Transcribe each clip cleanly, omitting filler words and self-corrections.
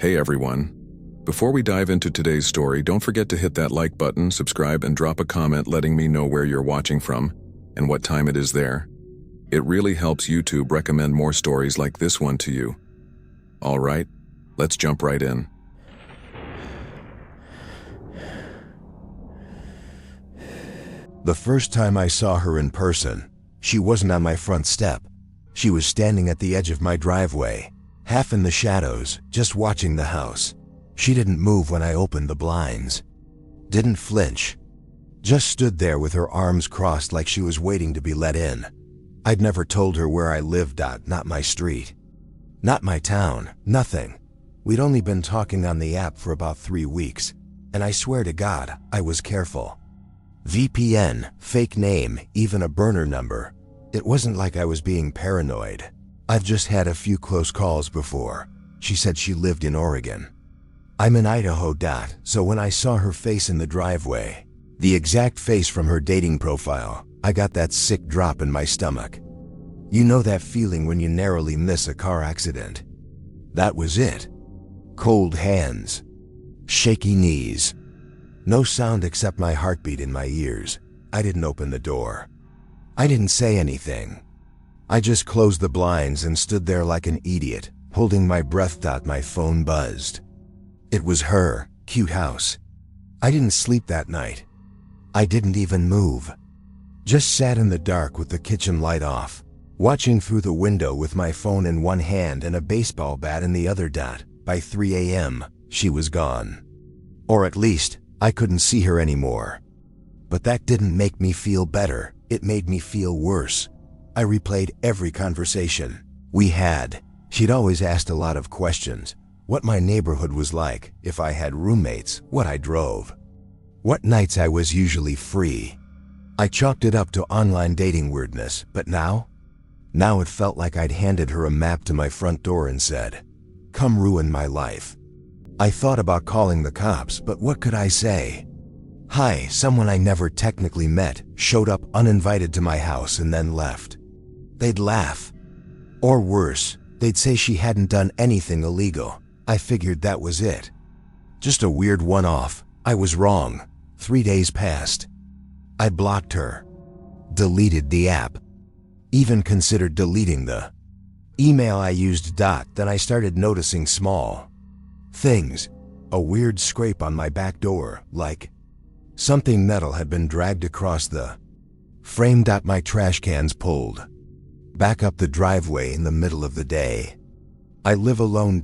Hey everyone. Before we dive into today's story, don't forget to hit that like button, subscribe, and drop a comment letting me know where you're watching from and what time it is there. It really helps YouTube recommend more stories like this one to you. All right, let's jump right in. The first time I saw her in person, she wasn't on my front step. She was standing at the edge of my driveway, half in the shadows, just watching the house. She didn't move when I opened the blinds. Didn't flinch. Just stood there with her arms crossed like she was waiting to be let in. I'd never told her where I lived, not my street. Not my town, nothing. We'd only been talking on the app for about 3 weeks, and I swear to God, I was careful. VPN, fake name, even a burner number. It wasn't like I was being paranoid. I've just had a few close calls before. She said she lived in Oregon. I'm in Idaho, so when I saw her face in the driveway, the exact face from her dating profile, I got that sick drop in my stomach. You know that feeling when you narrowly miss a car accident? That was it. Cold hands. Shaky knees. No sound except my heartbeat in my ears. I didn't open the door. I didn't say anything. I just closed the blinds and stood there like an idiot, holding my breath. My phone buzzed. It was her, cute house. I didn't sleep that night. I didn't even move. Just sat in the dark with the kitchen light off, watching through the window with my phone in one hand and a baseball bat in the other. By 3 a.m., she was gone. Or at least, I couldn't see her anymore. But that didn't make me feel better, it made me feel worse. I replayed every conversation we had. She'd always asked a lot of questions. What my neighborhood was like, if I had roommates, what I drove, what nights I was usually free. I chalked it up to online dating weirdness, but now it felt like I'd handed her a map to my front door and said, "Come ruin my life." I thought about calling the cops, but what could I say? Hi, someone I never technically met showed up uninvited to my house and then left. They'd laugh. Or worse, they'd say she hadn't done anything illegal. I figured that was it. Just a weird one-off. I was wrong. 3 days passed. I blocked her. Deleted the app. Even considered deleting the email I used. Then I started noticing small things. A weird scrape on my back door, like something metal had been dragged across the frame. My trash cans pulled back up the driveway in the middle of the day. I live alone.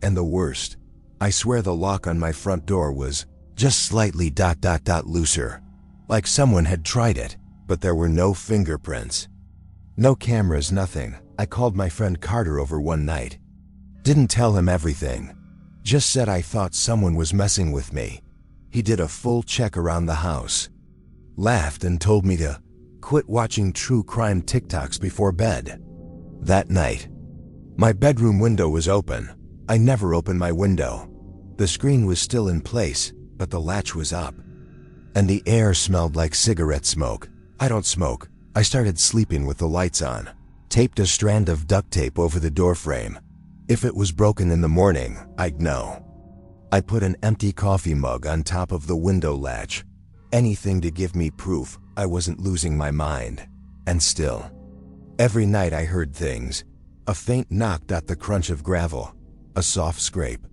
And the worst, I swear the lock on my front door was just slightly looser. Like someone had tried it, but there were no fingerprints. No cameras, nothing. I called my friend Carter over one night. Didn't tell him everything. Just said I thought someone was messing with me. He did a full check around the house. Laughed and told me to quit watching true crime TikToks before bed. That night, my bedroom window was open. I never opened my window. The screen was still in place, but the latch was up. And the air smelled like cigarette smoke. I don't smoke. I started sleeping with the lights on. Taped a strand of duct tape over the doorframe. If it was broken in the morning, I'd know. I put an empty coffee mug on top of the window latch. Anything to give me proof I wasn't losing my mind. And still, every night I heard things. A faint knock. The crunch of gravel. A soft scrape.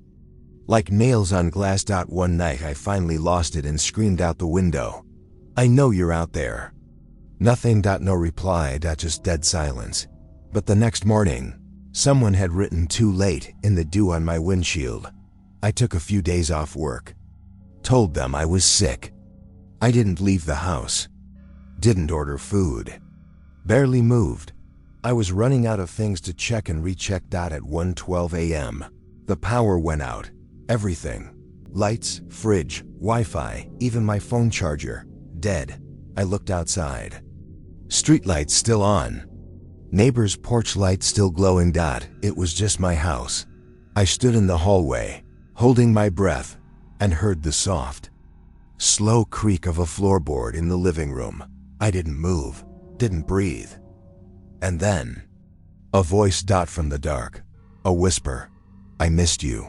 Like nails on glass. One night I finally lost it and screamed out the window, "I know you're out there." Nothing. No reply. Just dead silence. But the next morning, someone had written "too late" in the dew on my windshield. I took a few days off work. Told them I was sick. I didn't leave the house. Didn't order food. Barely moved. I was running out of things to check and recheck. At 1:12 a.m., the power went out. Everything. Lights, fridge, Wi-Fi, even my phone charger. Dead. I looked outside. Streetlights still on. Neighbor's porch light still glowing. It was just my house. I stood in the hallway, holding my breath, and heard the soft, slow creak of a floorboard in the living room. I didn't move, didn't breathe. And then, a voice. From the dark. A whisper. "I missed you."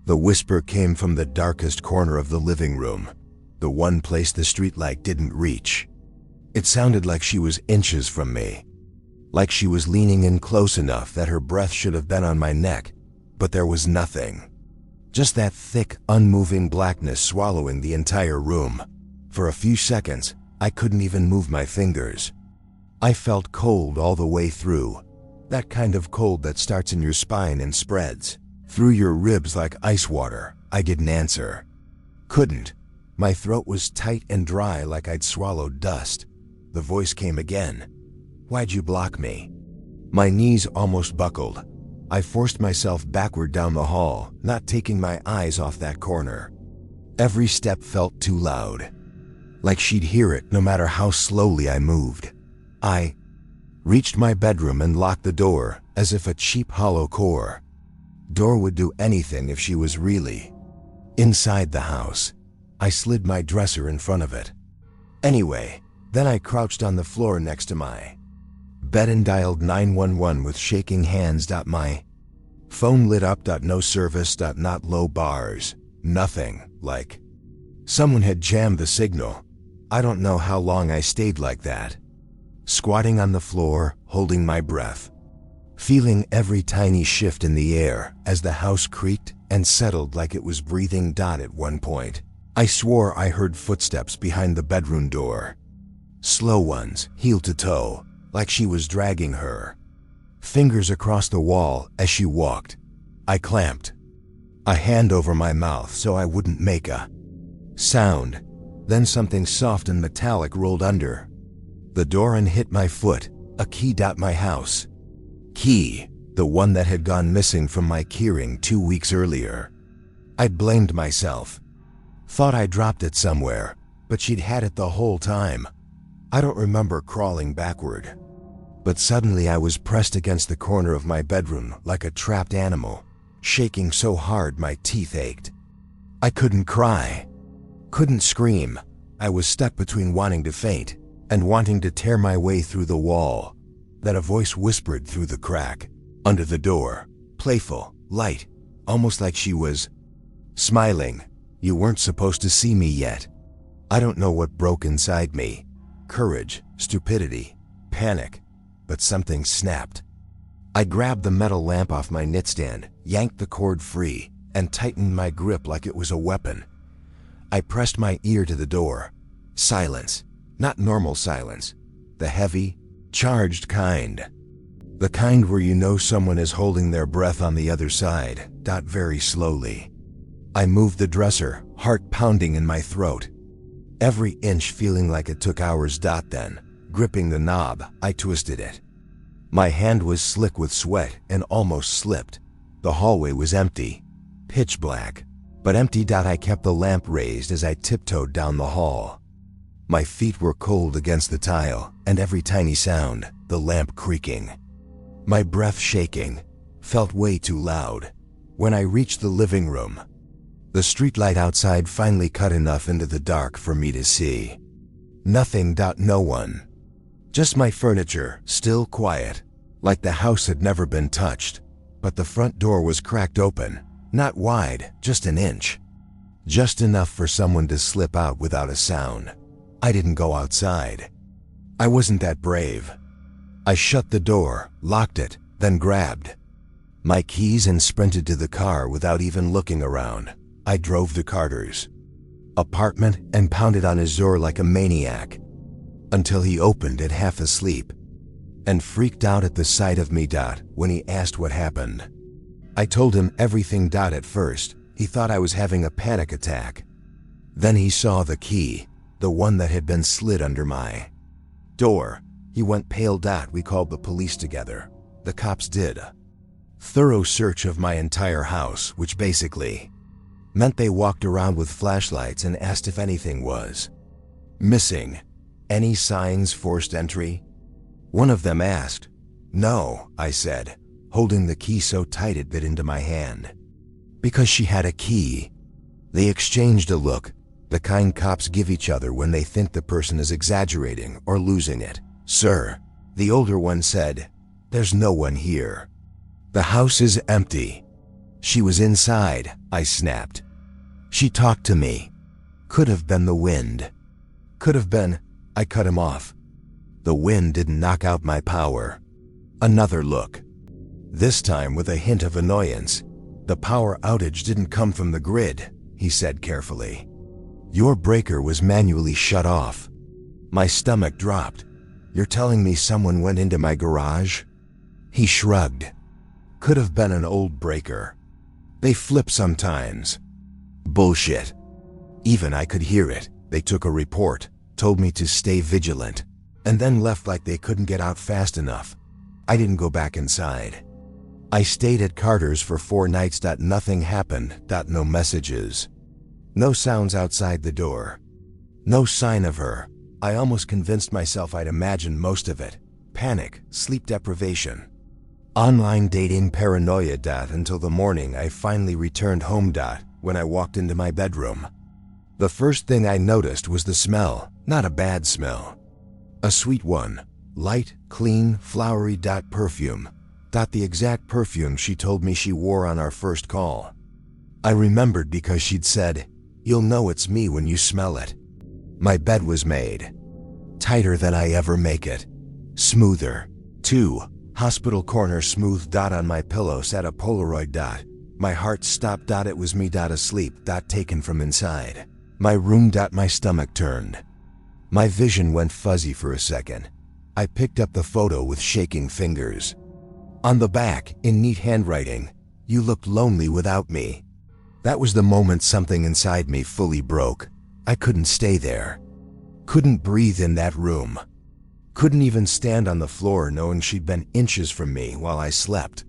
The whisper came from the darkest corner of the living room, the one place the streetlight didn't reach. It sounded like she was inches from me, like she was leaning in close enough that her breath should have been on my neck, but there was nothing. Just that thick, unmoving blackness swallowing the entire room. For a few seconds, I couldn't even move my fingers. I felt cold all the way through, that kind of cold that starts in your spine and spreads through your ribs like ice water. I didn't answer. Couldn't. My throat was tight and dry like I'd swallowed dust. The voice came again. "Why'd you block me?" My knees almost buckled. I forced myself backward down the hall, not taking my eyes off that corner. Every step felt too loud, like she'd hear it no matter how slowly I moved. I reached my bedroom and locked the door, as if a cheap hollow core door would do anything if she was really inside the house. I slid my dresser in front of it. Anyway, then I crouched on the floor next to my bed and dialed 911 with shaking hands. My phone lit up. No service. Not low bars. Nothing. Like someone had jammed the signal. I don't know how long I stayed like that, squatting on the floor, holding my breath, feeling every tiny shift in the air as the house creaked and settled like it was breathing. At one point, I swore I heard footsteps behind the bedroom door. Slow ones, heel to toe, like she was dragging her fingers across the wall as she walked. I clamped a hand over my mouth so I wouldn't make a sound. Then something soft and metallic rolled under the door and hit my foot. A key. My house key, the one that had gone missing from my keyring 2 weeks earlier. I'd blamed myself. Thought I dropped it somewhere, but she'd had it the whole time. I don't remember crawling backward, but suddenly I was pressed against the corner of my bedroom like a trapped animal, shaking so hard my teeth ached. I couldn't cry, couldn't scream. I was stuck between wanting to faint and wanting to tear my way through the wall. Then a voice whispered through the crack under the door, playful, light, almost like she was smiling. "You weren't supposed to see me yet." I don't know what broke inside me. Courage, stupidity, panic, but something snapped. I grabbed the metal lamp off my nightstand, yanked the cord free, and tightened my grip like it was a weapon. I pressed my ear to the door. Silence. Not normal silence. The heavy, charged kind. The kind where you know someone is holding their breath on the other side. Very slowly. I moved the dresser, heart pounding in my throat. Every inch feeling like it took hours. Then, gripping the knob, I twisted it. My hand was slick with sweat and almost slipped. The hallway was empty. Pitch black, but empty. I kept the lamp raised as I tiptoed down the hall. My feet were cold against the tile, and every tiny sound, the lamp creaking, my breath shaking, felt way too loud. When I reached the living room, the streetlight outside finally cut enough into the dark for me to see. Nothing. No one. Just my furniture, still quiet, like the house had never been touched. But the front door was cracked open, not wide, just an inch. Just enough for someone to slip out without a sound. I didn't go outside. I wasn't that brave. I shut the door, locked it, then grabbed my keys and sprinted to the car without even looking around. I drove to Carter's apartment and pounded on his door like a maniac until he opened it half asleep and freaked out at the sight of me. When he asked what happened, I told him everything. At first, he thought I was having a panic attack. Then he saw the key, the one that had been slid under my door. He went pale. We called the police together. The cops did a thorough search of my entire house, which basically meant they walked around with flashlights and asked if anything was missing. Any signs, forced entry? One of them asked. No, I said, holding the key so tight it bit into my hand. Because she had a key. They exchanged a look, the kind cops give each other when they think the person is exaggerating or losing it. Sir, the older one said, there's no one here. The house is empty. She was inside, I snapped. She talked to me. Could have been the wind. Could have been, I cut him off. The wind didn't knock out my power. Another look. This time with a hint of annoyance. The power outage didn't come from the grid, he said carefully. Your breaker was manually shut off. My stomach dropped. You're telling me someone went into my garage? He shrugged. Could have been an old breaker. They flip sometimes. Bullshit. Even I could hear it. They took a report, told me to stay vigilant, and then left like they couldn't get out fast enough. I didn't go back inside. I stayed at Carter's for 4 nights. Nothing happened. No messages. No sounds outside the door. No sign of her. I almost convinced myself I'd imagined most of it. Panic, sleep deprivation, online dating, paranoia. Until the morning I finally returned home. When I walked into my bedroom, the first thing I noticed was the smell. Not a bad smell. A sweet one. Light, clean, flowery. Perfume. The exact perfume she told me she wore on our first call. I remembered because she'd said, "You'll know it's me when you smell it." My bed was made. Tighter than I ever make it. Smoother. 2. Hospital corner smooth. On my pillow sat a Polaroid. My heart stopped. It was me. Asleep. Taken from inside my room. My stomach turned. My vision went fuzzy for a second. I picked up the photo with shaking fingers. On the back, in neat handwriting, "You looked lonely without me." That was the moment something inside me fully broke. I couldn't stay there. Couldn't breathe in that room. Couldn't even stand on the floor knowing she'd been inches from me while I slept.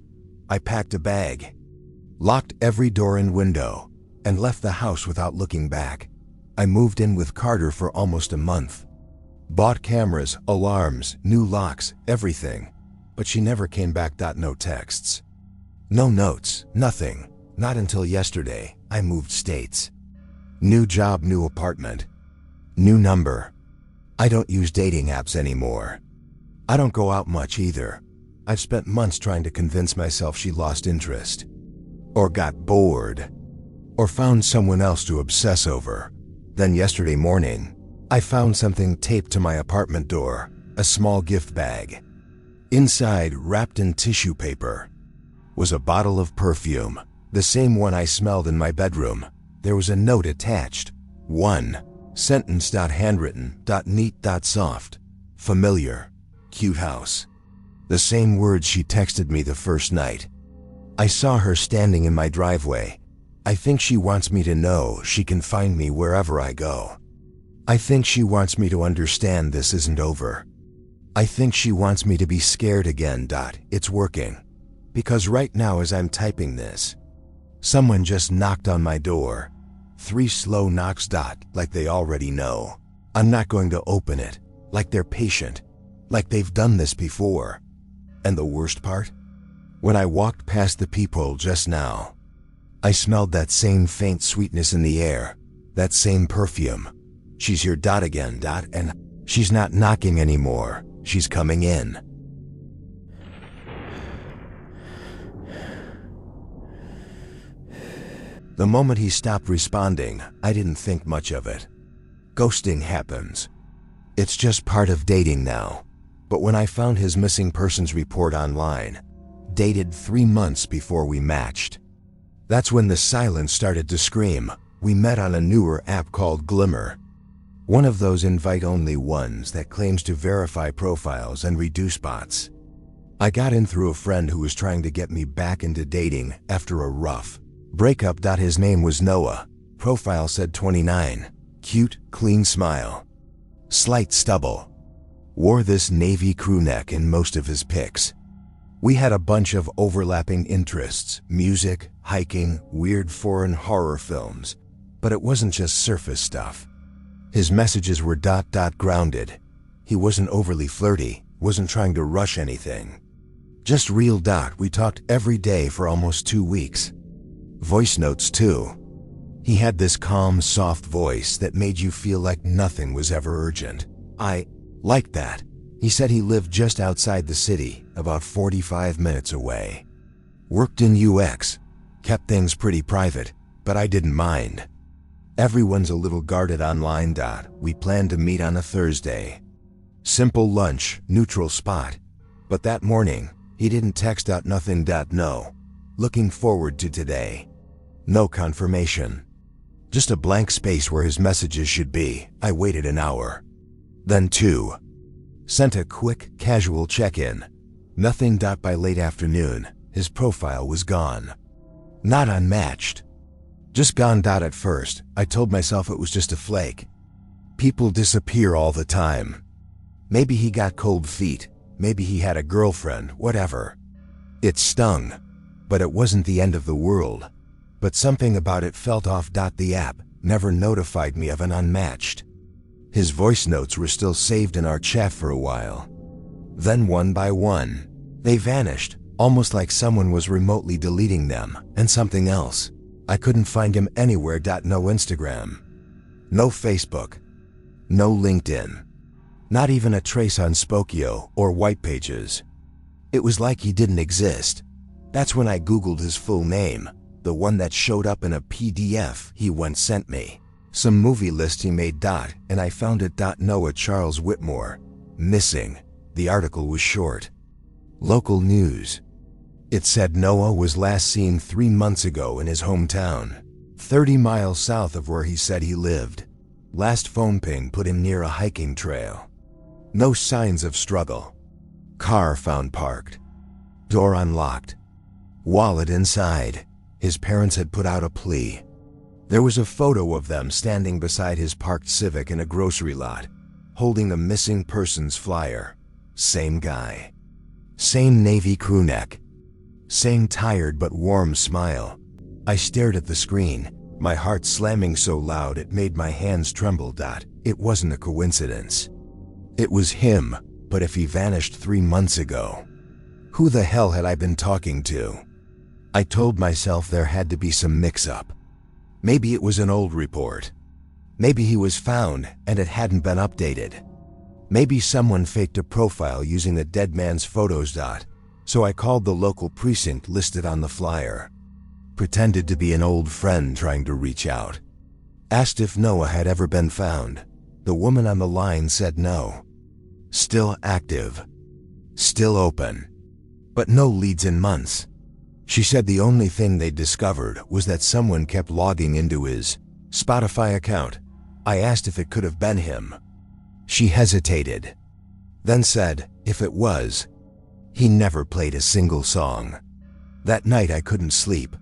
I packed a bag, locked every door and window, and left the house without looking back. I moved in with Carter for almost a month. Bought cameras, alarms, new locks, everything. But she never came back. No texts. No notes, nothing. Not until yesterday. I moved states. New job, new apartment. New number. I don't use dating apps anymore. I don't go out much either. I've spent months trying to convince myself she lost interest. Or got bored. Or found someone else to obsess over. Then yesterday morning, I found something taped to my apartment door. A small gift bag. Inside, wrapped in tissue paper, was a bottle of perfume. The same one I smelled in my bedroom. There was a note attached. 1 sentence. Handwritten. Neat. Soft. Familiar. Cute house. The same words she texted me the first night. I saw her standing in my driveway. I think she wants me to know she can find me wherever I go. I think she wants me to understand this isn't over. I think she wants me to be scared again. It's working. Because right now as I'm typing this, someone just knocked on my door. 3 slow knocks. Like they already know. I'm not going to open it. Like they're patient. Like they've done this before. And the worst part? When I walked past the peephole just now, I smelled that same faint sweetness in the air. That same perfume. She's here. Again. And she's not knocking anymore. She's coming in. The moment he stopped responding, I didn't think much of it. Ghosting happens. It's just part of dating now. But when I found his missing persons report online, dated 3 months before we matched, that's when the silence started to scream. We met on a newer app called Glimmer. One of those invite-only ones that claims to verify profiles and reduce bots. I got in through a friend who was trying to get me back into dating after a rough breakup. His name was Noah. Profile said 29. Cute, clean smile. Slight stubble. Wore this navy crew neck in most of his pics. We had a bunch of overlapping interests, music, hiking, weird foreign horror films, but it wasn't just surface stuff. His messages were grounded. He wasn't overly flirty, wasn't trying to rush anything. Just real. We talked every day for almost 2 weeks. Voice notes too. He had this calm, soft voice that made you feel like nothing was ever urgent. I liked that. He said he lived just outside the city, about 45 minutes away. Worked in UX. Kept things pretty private, but I didn't mind. Everyone's a little guarded online. We planned to meet on a Thursday. Simple lunch, neutral spot. But that morning, he didn't text. Nothing. No. Looking forward to today. No confirmation. Just a blank space where his messages should be. I waited an hour. Then 2. Sent a quick, casual check-in. Nothing. By late afternoon, his profile was gone. Not unmatched. Just gone. At first, I told myself it was just a flake. People disappear all the time. Maybe he got cold feet. Maybe he had a girlfriend, whatever. It stung. But it wasn't the end of the world. But something about it felt off. The app never notified me of an unmatched. His voice notes were still saved in our chat for a while. Then one by one, they vanished, almost like someone was remotely deleting them. And something else. I couldn't find him anywhere. No Instagram. No Facebook. No LinkedIn. Not even a trace on Spokio or White Pages. It was like he didn't exist. That's when I Googled his full name, the one that showed up in a PDF he once sent me. Some movie list he made. And I found it. Noah Charles Whitmore. Missing. The article was short. Local news. It said Noah was last seen 3 months ago in his hometown, 30 miles south of where he said he lived. Last phone ping put him near a hiking trail. No signs of struggle. Car found parked. Door unlocked. Wallet inside. His parents had put out a plea. There was a photo of them standing beside his parked Civic in a grocery lot, holding the missing persons flyer. Same guy. Same navy crew neck. Same tired but warm smile. I stared at the screen, my heart slamming so loud it made my hands tremble. It wasn't a coincidence. It was him, but if he vanished 3 months ago, who the hell had I been talking to? I told myself there had to be some mix-up. Maybe it was an old report. Maybe he was found and it hadn't been updated. Maybe someone faked a profile using the dead man's photos. So I called the local precinct listed on the flyer. Pretended to be an old friend trying to reach out. Asked if Noah had ever been found. The woman on the line said no. Still active. Still open. But no leads in months. She said the only thing they'd discovered was that someone kept logging into his Spotify account. I asked if it could have been him. She hesitated. Then said, if it was, he never played a single song. That night I couldn't sleep.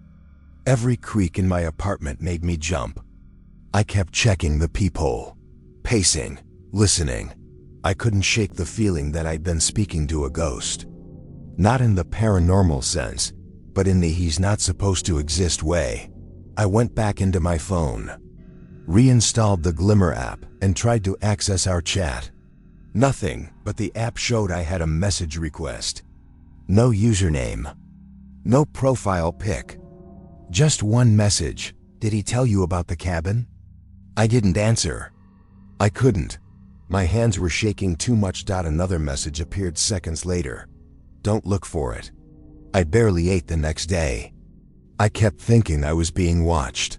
Every creak in my apartment made me jump. I kept checking the peephole. Pacing. Listening. I couldn't shake the feeling that I'd been speaking to a ghost. Not in the paranormal sense, but in the he's not supposed to exist way. I went back into my phone, reinstalled the Glimmer app, and tried to access our chat. Nothing, but the app showed I had a message request. No username. No profile pic. Just one message. Did he tell you about the cabin? I didn't answer. I couldn't. My hands were shaking too much. Another message appeared seconds later. Don't look for it. I barely ate the next day. I kept thinking I was being watched.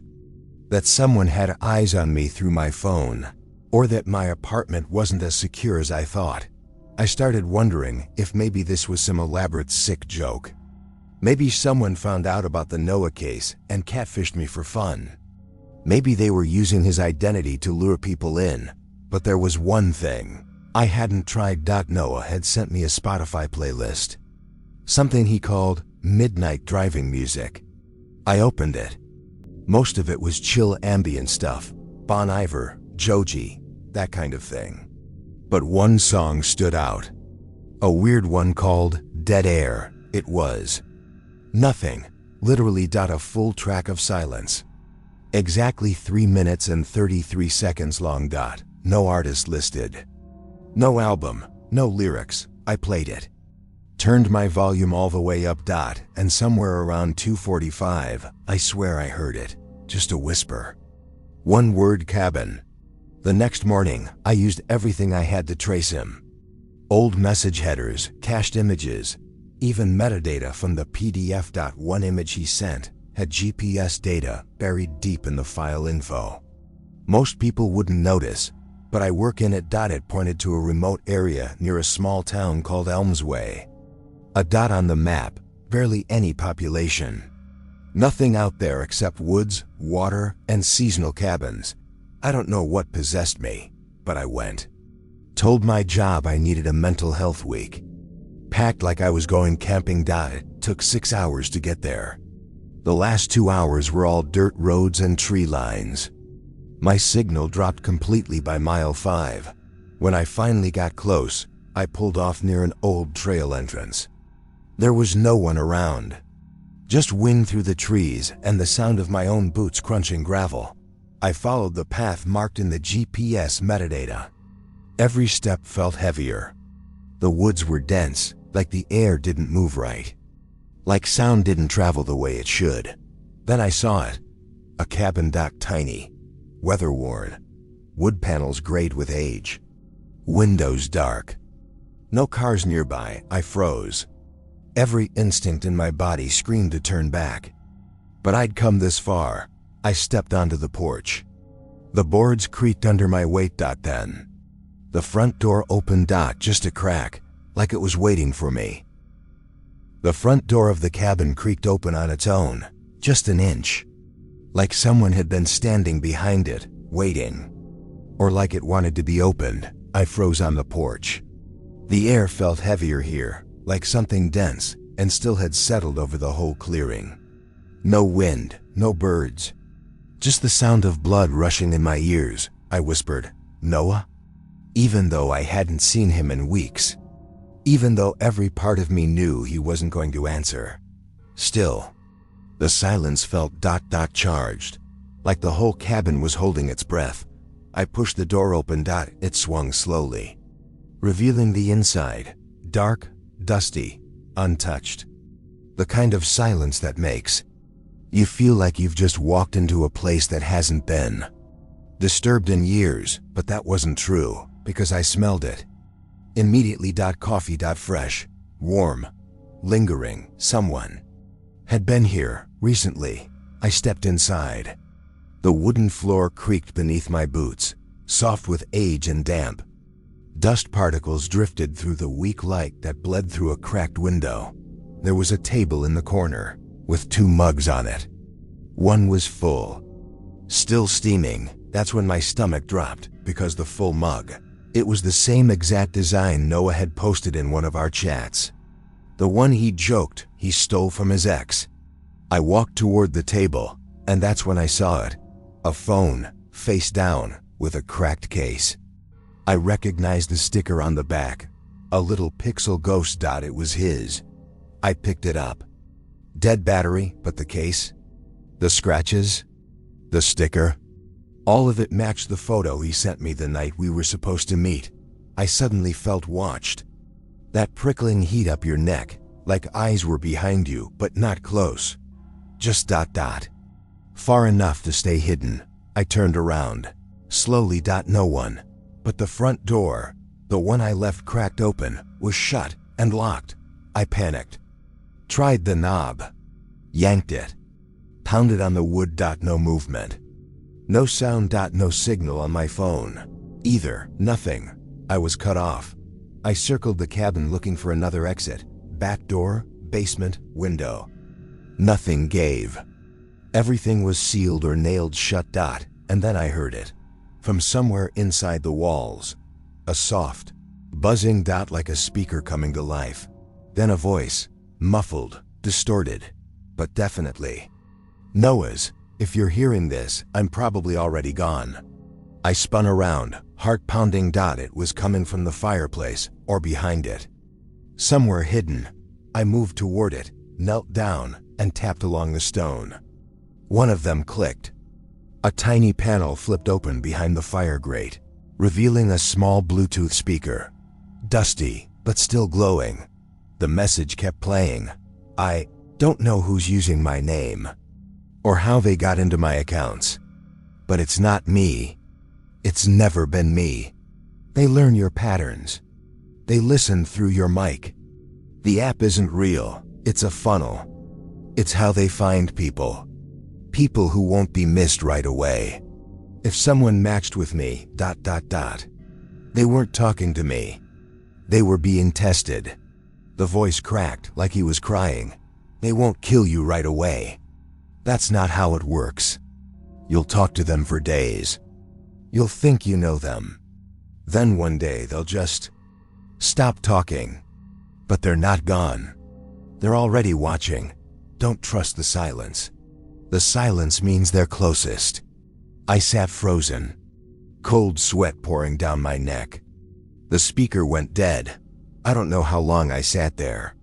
That someone had eyes on me through my phone. Or that my apartment wasn't as secure as I thought. I started wondering if maybe this was some elaborate sick joke. Maybe someone found out about the Noah case and catfished me for fun. Maybe they were using his identity to lure people in. But there was one thing I hadn't tried. Noah had sent me a Spotify playlist. Something he called midnight driving music. I opened it. Most of it was chill ambient stuff. Bon Iver, Joji, that kind of thing. But one song stood out. A weird one called Dead Air. It was nothing. Literally. A full track of silence. Exactly 3 minutes and 33 seconds long. No artist listed. No album. No lyrics. I played it. Turned my volume all the way up. And somewhere around 2:45, I swear I heard it. Just a whisper. One word: cabin. The next morning, I used everything I had to trace him. Old message headers, cached images, even metadata from the PDF. One image he sent had GPS data buried deep in the file info. Most people wouldn't notice, but I work in it. It pointed to a remote area near a small town called Elmsway. A dot on the map, barely any population. Nothing out there except woods, water, and seasonal cabins. I don't know what possessed me, but I went. Told my job I needed a mental health week. Packed like I was going camping. It took 6 hours to get there. The last 2 hours were all dirt roads and tree lines. My signal dropped completely by mile 5. When I finally got close, I pulled off near an old trail entrance. There was no one around. Just wind through the trees and the sound of my own boots crunching gravel. I followed the path marked in the GPS metadata. Every step felt heavier. The woods were dense, like the air didn't move right. Like sound didn't travel the way it should. Then I saw it. A cabin. Tiny. Weather-worn. Wood panels grayed with age. Windows dark. No cars nearby. I froze. Every instinct in my body screamed to turn back. But I'd come this far. I stepped onto the porch. The boards creaked under my weight. Then the front door opened. Just a crack, like it was waiting for me. The front door of the cabin creaked open on its own, just an inch. Like someone had been standing behind it, waiting. Or like it wanted to be opened. I froze on the porch. The air felt heavier here, like something dense, and still had settled over the whole clearing. No wind, no birds. Just the sound of blood rushing in my ears. I whispered, "Noah?" Even though I hadn't seen him in weeks. Even though every part of me knew he wasn't going to answer. Still, the silence felt charged, like the whole cabin was holding its breath. I pushed the door open. It swung slowly, revealing the inside, dark, dusty, untouched. The kind of silence that makes you feel like you've just walked into a place that hasn't been disturbed in years, but that wasn't true, because I smelled it. Immediately. Coffee. Fresh, warm, lingering. Someone had been here recently. I stepped inside. The wooden floor creaked beneath my boots, soft with age and damp. Dust particles drifted through the weak light that bled through a cracked window. There was a table in the corner, with 2 mugs on it. One was full, still steaming. That's when my stomach dropped, because the full mug, it was the same exact design Noah had posted in one of our chats. The one he joked he stole from his ex. I walked toward the table, and that's when I saw it. A phone, face down, with a cracked case. I recognized the sticker on the back. A little pixel ghost. It was his. I picked it up. Dead battery, but the case, the scratches, the sticker, all of it matched the photo he sent me the night we were supposed to meet. I suddenly felt watched. That prickling heat up your neck, like eyes were behind you, but not close. Just far enough to stay hidden. I turned around. Slowly. No one. But the front door, the one I left cracked open, was shut and locked. I panicked. Tried the knob. Yanked it. Pounded on the wood. No movement. No sound. No signal on my phone. Either. Nothing. I was cut off. I circled the cabin looking for another exit. Back door, basement, window. Nothing gave. Everything was sealed or nailed shut. And then I heard it. From somewhere inside the walls. A soft, buzzing. Like a speaker coming to life. Then a voice. Muffled, distorted, but definitely Noah's. If you're hearing this, I'm probably already gone. I spun around, heart pounding. It was coming from the fireplace, or behind it. Somewhere hidden. I moved toward it, knelt down, and tapped along the stone. One of them clicked. A tiny panel flipped open behind the fire grate, revealing a small Bluetooth speaker. Dusty, but still glowing. The message kept playing. I don't know who's using my name, or how they got into my accounts, but it's not me. It's never been me. They learn your patterns. They listen through your mic. The app isn't real. It's a funnel. It's how they find people. People who won't be missed right away. If someone matched with me, ... They weren't talking to me. They were being tested. The voice cracked like he was crying. They won't kill you right away. That's not how it works. You'll talk to them for days. You'll think you know them. Then one day they'll just stop talking. But they're not gone. They're already watching. Don't trust the silence. The silence means they're closest. I sat frozen, cold sweat pouring down my neck. The speaker went dead. I don't know how long I sat there.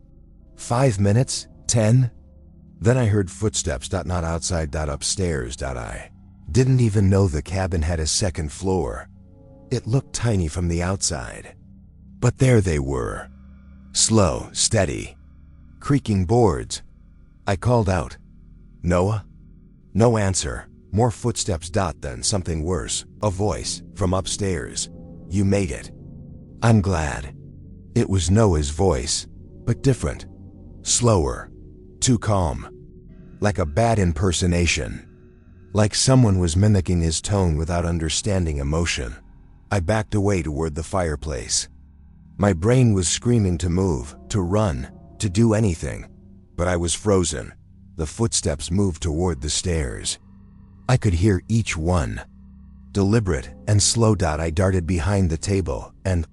5 minutes? 10? Then I heard footsteps. Not outside. Upstairs. I didn't even know the cabin had a second floor. It looked tiny from the outside. But there they were. Slow, steady. Creaking boards. I called out, "Noah?" No answer. More footsteps. Then something worse. A voice from upstairs. "You made it." I'm glad. It was Noah's voice, but different. Slower. Too calm. Like a bad impersonation. Like someone was mimicking his tone without understanding emotion. I backed away toward the fireplace. My brain was screaming to move, to run, to do anything. But I was frozen. The footsteps moved toward the stairs. I could hear each one. Deliberate and slow. I darted behind the table and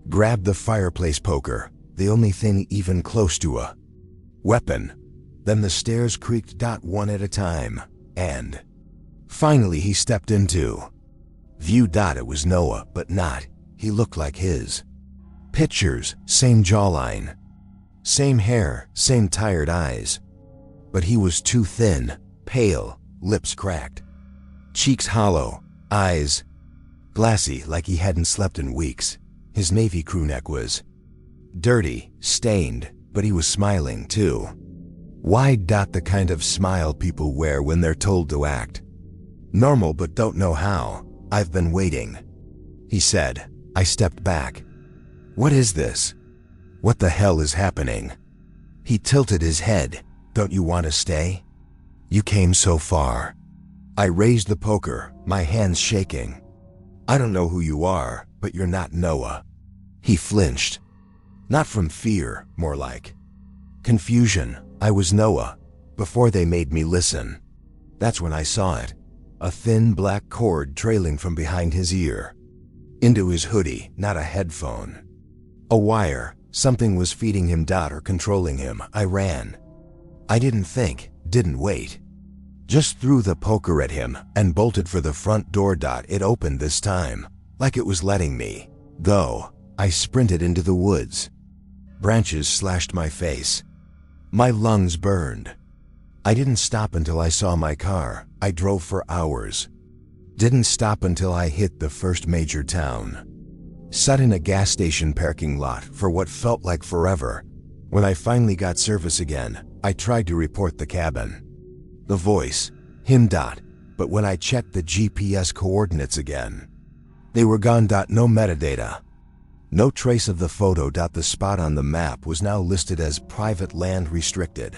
grabbed the fireplace poker, the only thing even close to a weapon. Then the stairs creaked. One at a time. And finally he stepped into view. It was Noah, but not. He looked like his pictures. Same jawline. Same hair, same tired eyes. But he was too thin, pale, lips cracked. Cheeks hollow, eyes glassy like he hadn't slept in weeks. His navy crew neck was dirty, stained, but he was smiling too. Wide. The kind of smile people wear when they're told to act normal but don't know how. "I've been waiting," he said. I stepped back. "What is this? What the hell is happening?" He tilted his head. "Don't you want to stay? You came so far." I raised the poker, my hands shaking. "I don't know who you are, but you're not Noah." He flinched. Not from fear, more like confusion. I was Noah, before they made me listen. That's when I saw it. A thin black cord trailing from behind his ear into his hoodie, not a headphone. A wire. Something was feeding him. Or controlling him. I ran. I didn't think, didn't wait. Just threw the poker at him and bolted for the front door. It opened this time, like it was letting me go. I sprinted into the woods. Branches slashed my face. My lungs burned. I didn't stop until I saw my car. I drove for hours. Didn't stop until I hit the first major town. Sat in a gas station parking lot for what felt like forever. When I finally got service again, I tried to report the cabin. The voice, him. But when I checked the GPS coordinates again, they were gone. No metadata. No trace of the photo. The spot on the map was now listed as private land restricted.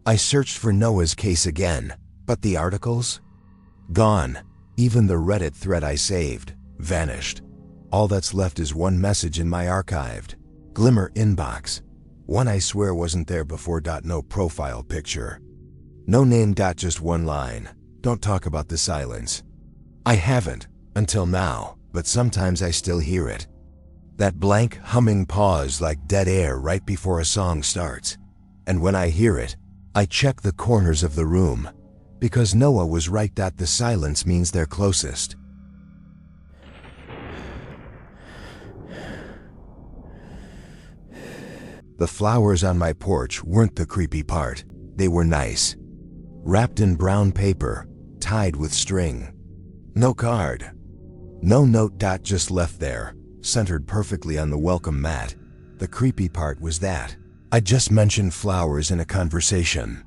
I searched for Noah's case again, but the articles? Gone. Even the Reddit thread I saved vanished. All that's left is one message in my archived Glimmer inbox. One I swear wasn't there before. No profile picture. No name. Just one line. "Don't talk about the silence." I haven't, until now, but sometimes I still hear it. That blank, humming pause like dead air right before a song starts. And when I hear it, I check the corners of the room. Because Noah was right. The silence means they're closest. The flowers on my porch weren't the creepy part. They were nice. Wrapped in brown paper, tied with string. No card. No note. Just left there, centered perfectly on the welcome mat. The creepy part was that I just mentioned flowers in a conversation.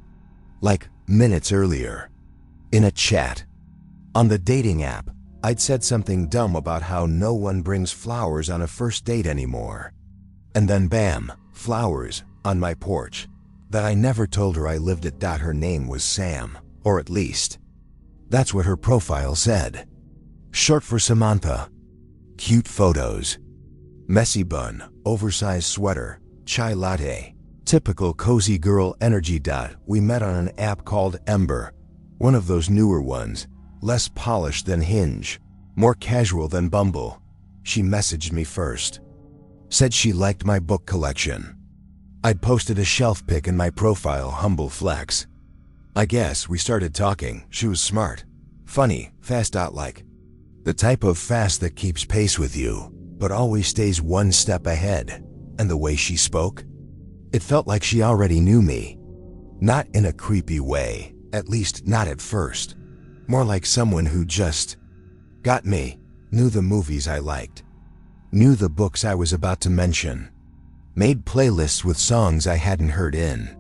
Like minutes earlier. In a chat. On the dating app, I'd said something dumb about how no one brings flowers on a first date anymore. And then bam, flowers on my porch. That I never told her I lived at. Her name was Sam. Or at least, that's what her profile said. Short for Samantha. Cute photos. Messy bun, oversized sweater, chai latte. Typical cozy girl energy. We met on an app called Ember, one of those newer ones, less polished than Hinge, more casual than Bumble. She messaged me first. Said she liked my book collection. I'd posted a shelf pic in my profile, humble flex. I guess we started talking. She was smart, funny, fast. Like the type of fast that keeps pace with you, but always stays one step ahead. And the way she spoke, it felt like she already knew me. Not in a creepy way, at least not at first. More like someone who just got me, knew the movies I liked, knew the books I was about to mention, made playlists with songs I hadn't heard in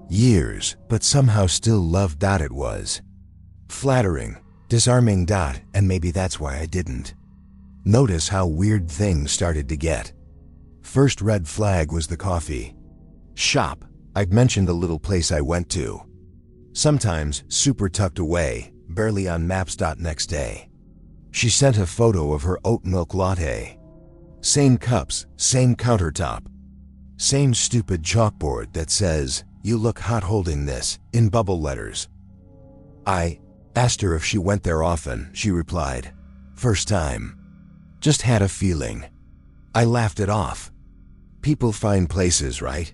years, but somehow still loved. It was flattering, disarming. And maybe that's why I didn't notice how weird things started to get. First red flag was the coffee shop. I'd mentioned the little place I went to. Sometimes super tucked away, barely on maps. Next day, she sent a photo of her oat milk latte. Same cups, same countertop, same stupid chalkboard that says, "You look hot," holding this, in bubble letters. I asked her if she went there often. She replied, "First time. Just had a feeling." I laughed it off. People find places, right?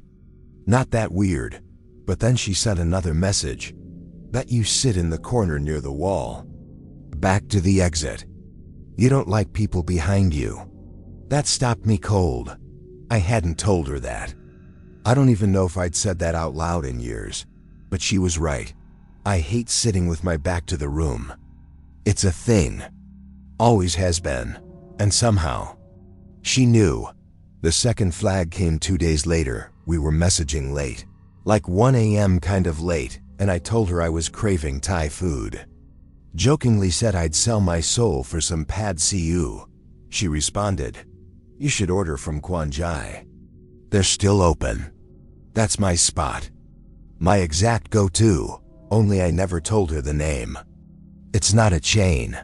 Not that weird. But then she sent another message. "Bet you sit in the corner near the wall. Back to the exit. You don't like people behind you." That stopped me cold. I hadn't told her that. I don't even know if I'd said that out loud in years. But she was right. I hate sitting with my back to the room. It's a thing. Always has been. And somehow, she knew. The second flag came 2 days later. We were messaging late. Like 1 a.m. kind of late, and I told her I was craving Thai food. Jokingly said I'd sell my soul for some pad see-ew. She responded, "You should order from Kwan Jai. They're still open. That's my spot. My exact go-to, only I never told her the name. It's not a chain.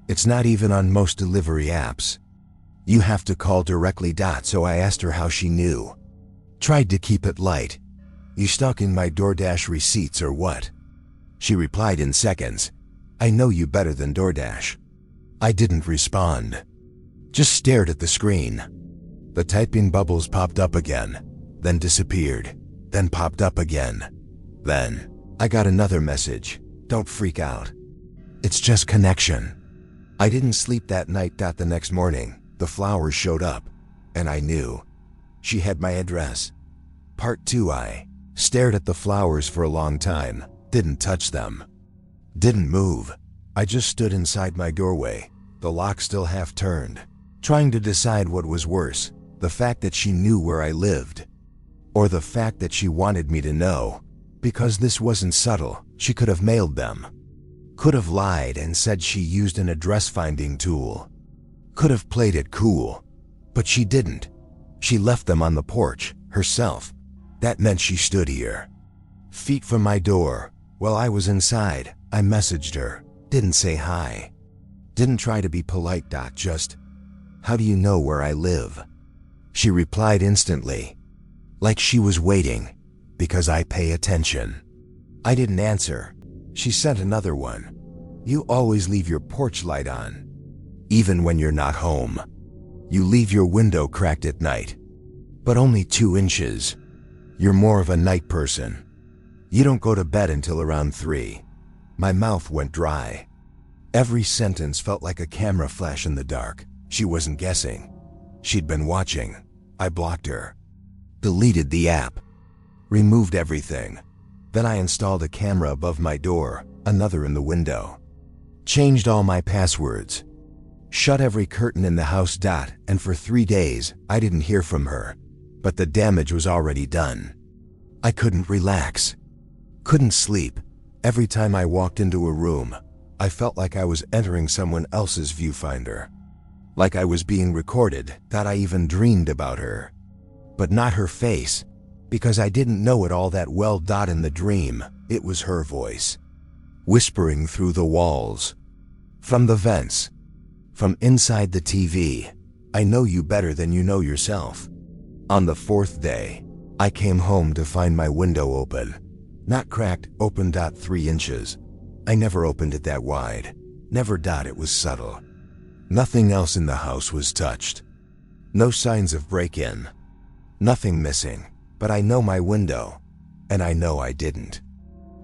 It's not even on most delivery apps. You have to call directly. So I asked her how she knew. Tried to keep it light. "You stalking my DoorDash receipts or what?" She replied in seconds, "I know you better than DoorDash." I didn't respond. Just stared at the screen. The typing bubbles popped up again, then disappeared, then popped up again. Then, I got another message. "Don't freak out. It's just connection." I didn't sleep that night. The next morning, the flowers showed up, and I knew. She had my address. Part 2. I stared at the flowers for a long time, didn't touch them. Didn't move. I just stood inside my doorway, the lock still half turned, trying to decide what was worse, the fact that she knew where I lived, or the fact that she wanted me to know. Because this wasn't subtle, she could have mailed them. Could have lied and said she used an address-finding tool. Could have played it cool. But she didn't. She left them on the porch, herself. That meant she stood here, feet from my door. While I was inside, I messaged her. Didn't say hi. Didn't try to be polite. Just, "How do you know where I live?" She replied instantly, like she was waiting, because I pay attention. I didn't answer. She sent another one. "You always leave your porch light on, even when you're not home. You leave your window cracked at night, but only 2 inches. You're more of a night person. You don't go to bed until around 3. My mouth went dry. Every sentence felt like a camera flash in the dark. She wasn't guessing. She'd been watching. I blocked her. Deleted the app. Removed everything. Then I installed a camera above my door, another in the window. Changed all my passwords. Shut every curtain in the house. And for 3 days, I didn't hear from her. But the damage was already done. I couldn't relax. Couldn't sleep. Every time I walked into a room, I felt like I was entering someone else's viewfinder. Like I was being recorded. I even dreamed about her. But not her face, because I didn't know it all that well. In the dream, it was her voice. whispering through the walls, from the vents, from inside the TV. I know you better than you know yourself. On the fourth day, I came home to find my window open. Not cracked, open. 3 inches. I never opened it that wide. Never. It was subtle. Nothing else in the house was touched. No signs of break-in. Nothing missing. But I know my window. And I know I didn't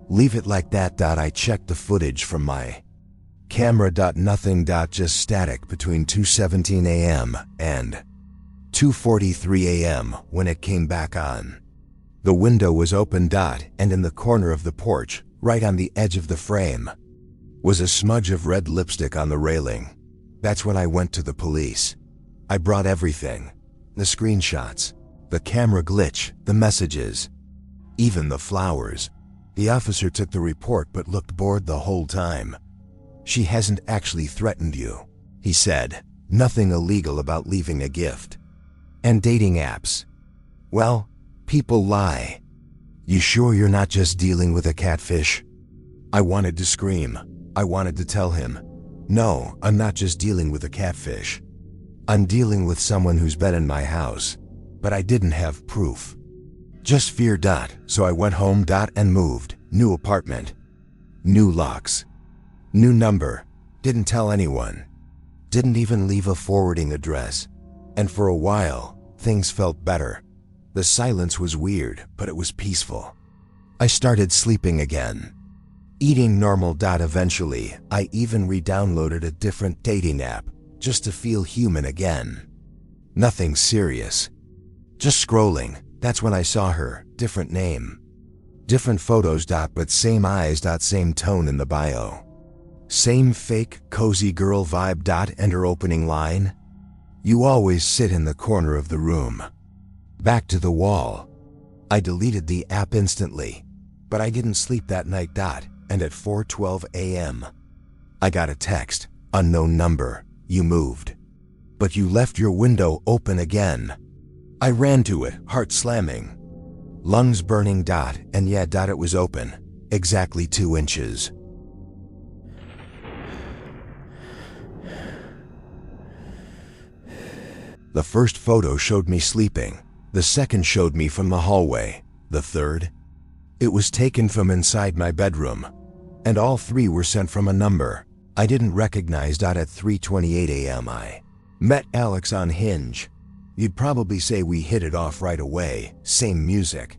leave it like that. I checked the footage from my camera. Nothing. Just static between 2:17 a.m. and 2:43 a.m. when it came back on. The window was open. And in the corner of the porch, right on the edge of the frame, was a smudge of red lipstick on the railing. That's when I went to the police. I brought everything. The screenshots, the camera glitch, the messages, even the flowers. The officer took the report but looked bored the whole time. She hasn't actually threatened you, he said. Nothing illegal about leaving a gift. And dating apps. Well, people lie. You sure you're not just dealing with a catfish? I wanted to scream. I wanted to tell him, no, I'm not just dealing with a catfish. I'm dealing with someone who's been in my house. But I didn't have proof. Just fear. So I went home. And moved. New apartment. New locks. New number. Didn't tell anyone. Didn't even leave a forwarding address. And for a while, things felt better. The silence was weird, but it was peaceful. I started sleeping again. Eating normal. Eventually, I even re-downloaded a different dating app, just to feel human again. Nothing serious. Just scrolling. That's when I saw her. Different name. Different photos. But same eyes. Same tone in the bio. Same fake, cozy girl vibe. And her opening line? You always sit in the corner of the room. Back to the wall. I deleted the app instantly. But I didn't sleep that night. And at 4:12 a.m., I got a text. Unknown number. You moved. But you left your window open again. I ran to it, heart slamming. Lungs burning. And yeah, it was open. Exactly 2 inches. The first photo showed me sleeping. The second showed me from the hallway. The third? It was taken from inside my bedroom. And all 3 were sent from a number I didn't recognize. At 3:28 a.m. I met Alex on Hinge. You'd probably say we hit it off right away. Same music.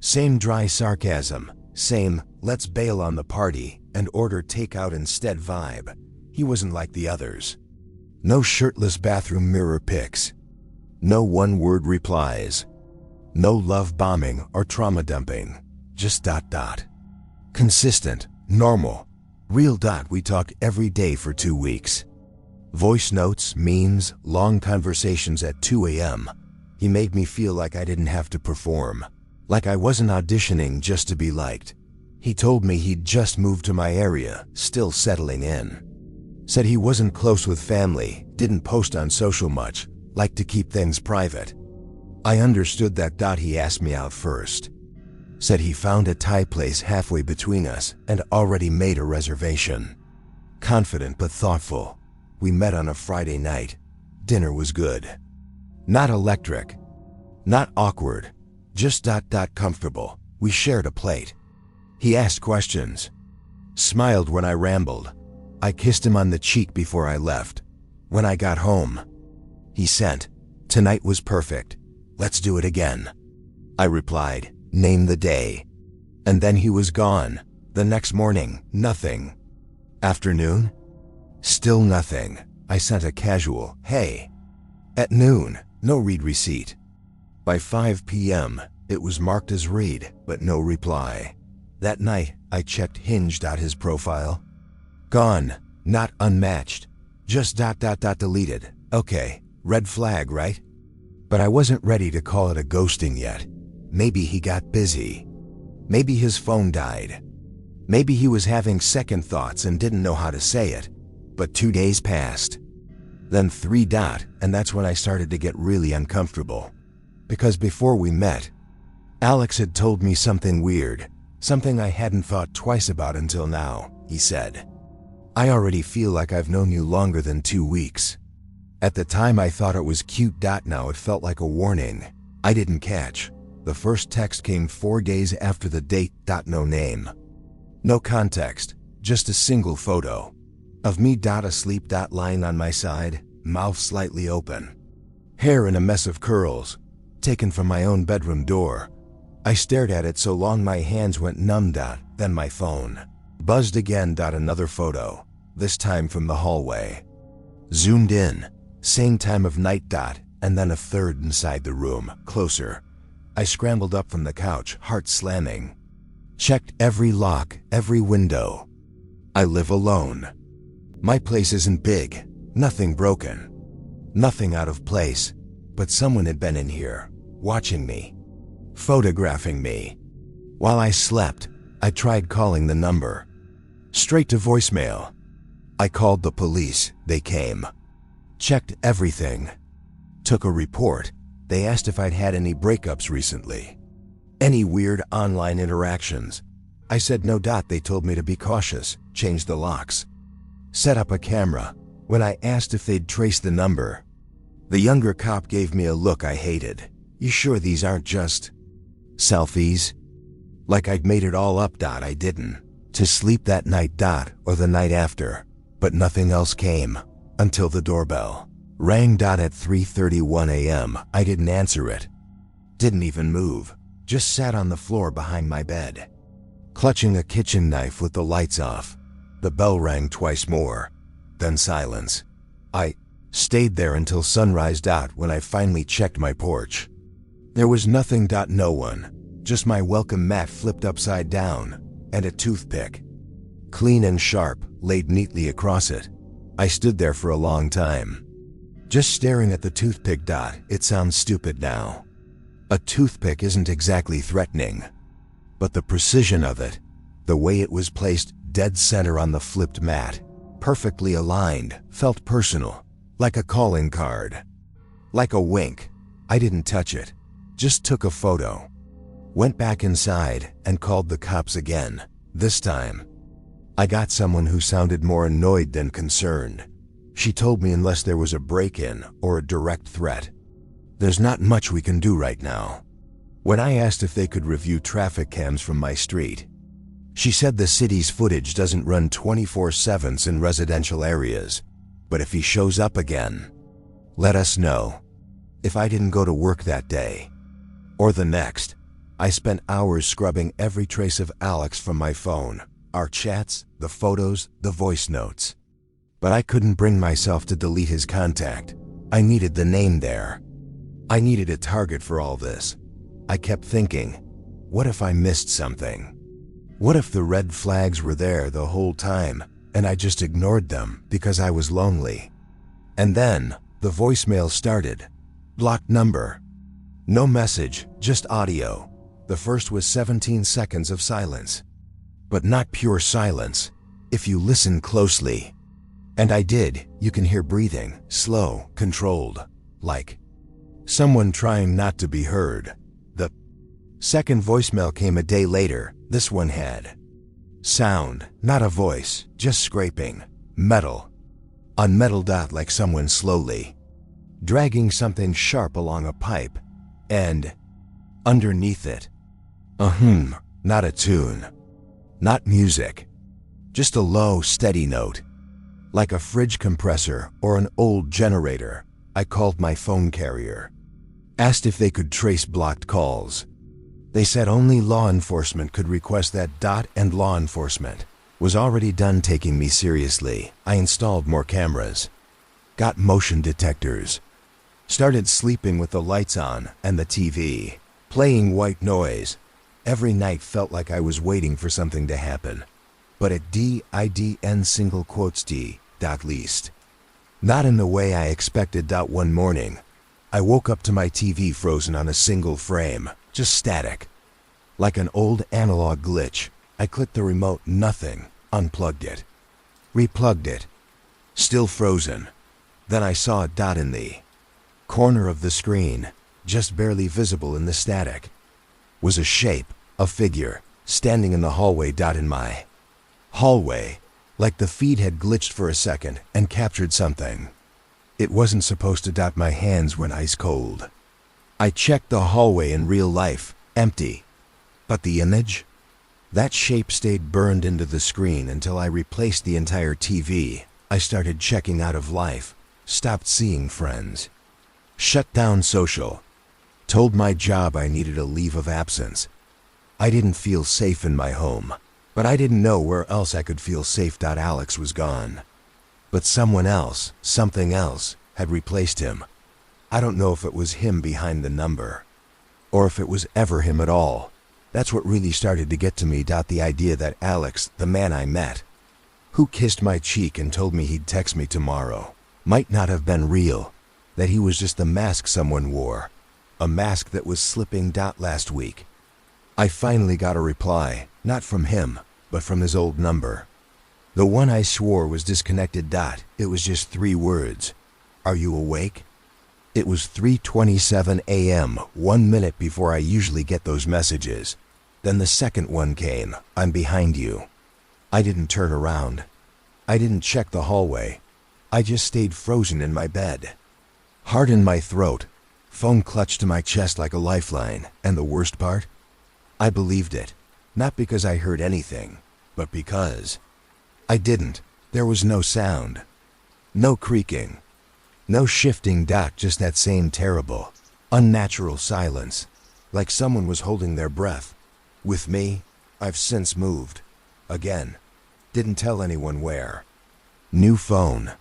Same dry sarcasm. Same, let's bail on the party and order takeout instead vibe. He wasn't like the others. No shirtless bathroom mirror pics. No one-word replies. No love bombing or trauma dumping. Just ... Consistent, normal, real. We talked every day for 2 weeks. Voice notes, memes, long conversations at 2 a.m. He made me feel like I didn't have to perform. Like I wasn't auditioning just to be liked. He told me he'd just moved to my area, still settling in. Said he wasn't close with family, didn't post on social much, liked to keep things private. I understood that. He asked me out first. Said he found a Thai place halfway between us and already made a reservation. Confident but thoughtful. We met on a Friday night. Dinner was good. Not electric. Not awkward. Just ... comfortable. We shared a plate. He asked questions. Smiled when I rambled. I kissed him on the cheek before I left. When I got home, he sent, "Tonight was perfect. Let's do it again." I replied, "Name the day." And then he was gone. The next morning, nothing. Afternoon? Still nothing. I sent a casual, "Hey." At noon, no read receipt. By 5 p.m., it was marked as read, but no reply. That night, I checked Hinge. His profile. Gone. Not unmatched. Just ... deleted. Okay, red flag, right? But I wasn't ready to call it a ghosting yet. Maybe he got busy. Maybe his phone died. Maybe he was having second thoughts and didn't know how to say it. But 2 days passed. Then 3 ... and that's when I started to get really uncomfortable. Because before we met, Alex had told me something weird. Something I hadn't thought twice about until now, he said. I already feel like I've known you longer than 2 weeks. At the time I thought it was cute. Now it felt like a warning. I didn't catch. The first text came 4 days after the date. No name. No context, just a single photo. Of me. Asleep. Lying on my side, mouth slightly open. Hair in a mess of curls, taken from my own bedroom door. I stared at it so long my hands went numb. Then my phone buzzed again. Another photo, this time from the hallway. Zoomed in, same time of night. And then a third inside the room, closer. I scrambled up from the couch, heart slamming. Checked every lock, every window. I live alone. My place isn't big, nothing broken, nothing out of place, but someone had been in here, watching me, photographing me. While I slept, I tried calling the number. Straight to voicemail. I called the police, they came. Checked everything. Took a report. They asked if I'd had any breakups recently. Any weird online interactions. I said no. They told me to be cautious, change the locks. Set up a camera. When I asked if they'd trace the number, the younger cop gave me a look I hated. You sure these aren't just selfies? Like I'd made it all up. I didn't. To sleep that night. Or the night after. But nothing else came. Until the doorbell rang. At 3:31 a.m. I didn't answer it. Didn't even move. Just sat on the floor behind my bed, clutching a kitchen knife with the lights off. The bell rang twice more. Then silence. I stayed there until sunrise. When I finally checked my porch, there was nothing. No one. Just my welcome mat flipped upside down, and a toothpick, clean and sharp, laid neatly across it. I stood there for a long time, just staring at the toothpick. It sounds stupid now. A toothpick isn't exactly threatening, but the precision of it, the way it was placed dead center on the flipped mat, perfectly aligned, felt personal, like a calling card. Like a wink. I didn't touch it, just took a photo. Went back inside and called the cops again. This time, I got someone who sounded more annoyed than concerned. She told me unless there was a break-in or a direct threat, there's not much we can do right now. When I asked if they could review traffic cams from my street, she said the city's footage doesn't run 24/7 in residential areas, but if he shows up again, let us know. If I didn't go to work that day, or the next, I spent hours scrubbing every trace of Alex from my phone, our chats, the photos, the voice notes. But I couldn't bring myself to delete his contact. I needed the name there. I needed a target for all this. I kept thinking, what if I missed something? What if the red flags were there the whole time, and I just ignored them because I was lonely? And then, the voicemail started. Blocked number. No message, just audio. The first was 17 seconds of silence. But not pure silence, if you listen closely. And I did. You can hear breathing, slow, controlled, like someone trying not to be heard. The second voicemail came a day later. This one had sound, not a voice, just scraping, metal, on metal. Like someone slowly dragging something sharp along a pipe, and underneath it, a hum, not a tune, not music, just a low, steady note, like a fridge compressor or an old generator. I called my phone carrier, asked if they could trace blocked calls. They said only law enforcement could request that. And law enforcement was already done taking me seriously. I installed more cameras, got motion detectors, started sleeping with the lights on and the TV playing white noise. Every night felt like I was waiting for something to happen. But it didn't, single quotes D, least. Not in the way I expected. One morning, I woke up to my TV frozen on a single frame, just static. Like an old analog glitch. I clicked the remote, nothing, unplugged it, replugged it, still frozen. Then I saw a dot in the corner of the screen, just barely visible in the static. Was a shape, a figure, standing in the hallway. In my hallway, like the feed had glitched for a second and captured something. It wasn't supposed to. My hands went ice cold. I checked the hallway in real life, empty. But the image? That shape stayed burned into the screen until I replaced the entire TV. I started checking out of life, stopped seeing friends, shut down social, told my job I needed a leave of absence. I didn't feel safe in my home, but I didn't know where else I could feel safe. Alex was gone. But someone else, something else, had replaced him. I don't know if it was him behind the number, or if it was ever him at all. That's what really started to get to me. The idea that Alex, the man I met, who kissed my cheek and told me he'd text me tomorrow, might not have been real, that he was just a mask someone wore, a mask that was slipping. Last week, I finally got a reply, not from him, but from his old number. The one I swore was disconnected. It was just 3 words. Are you awake? It was 3:27 a.m., 1 minute before I usually get those messages. Then the second one came, I'm behind you. I didn't turn around. I didn't check the hallway. I just stayed frozen in my bed. Heart in my throat, phone clutched to my chest like a lifeline, and the worst part? I believed it, not because I heard anything, but because I didn't. There was no sound, no creaking, no shifting. Just that same terrible, unnatural silence, like someone was holding their breath. With me, I've since moved. Again. Didn't tell anyone where. New phone.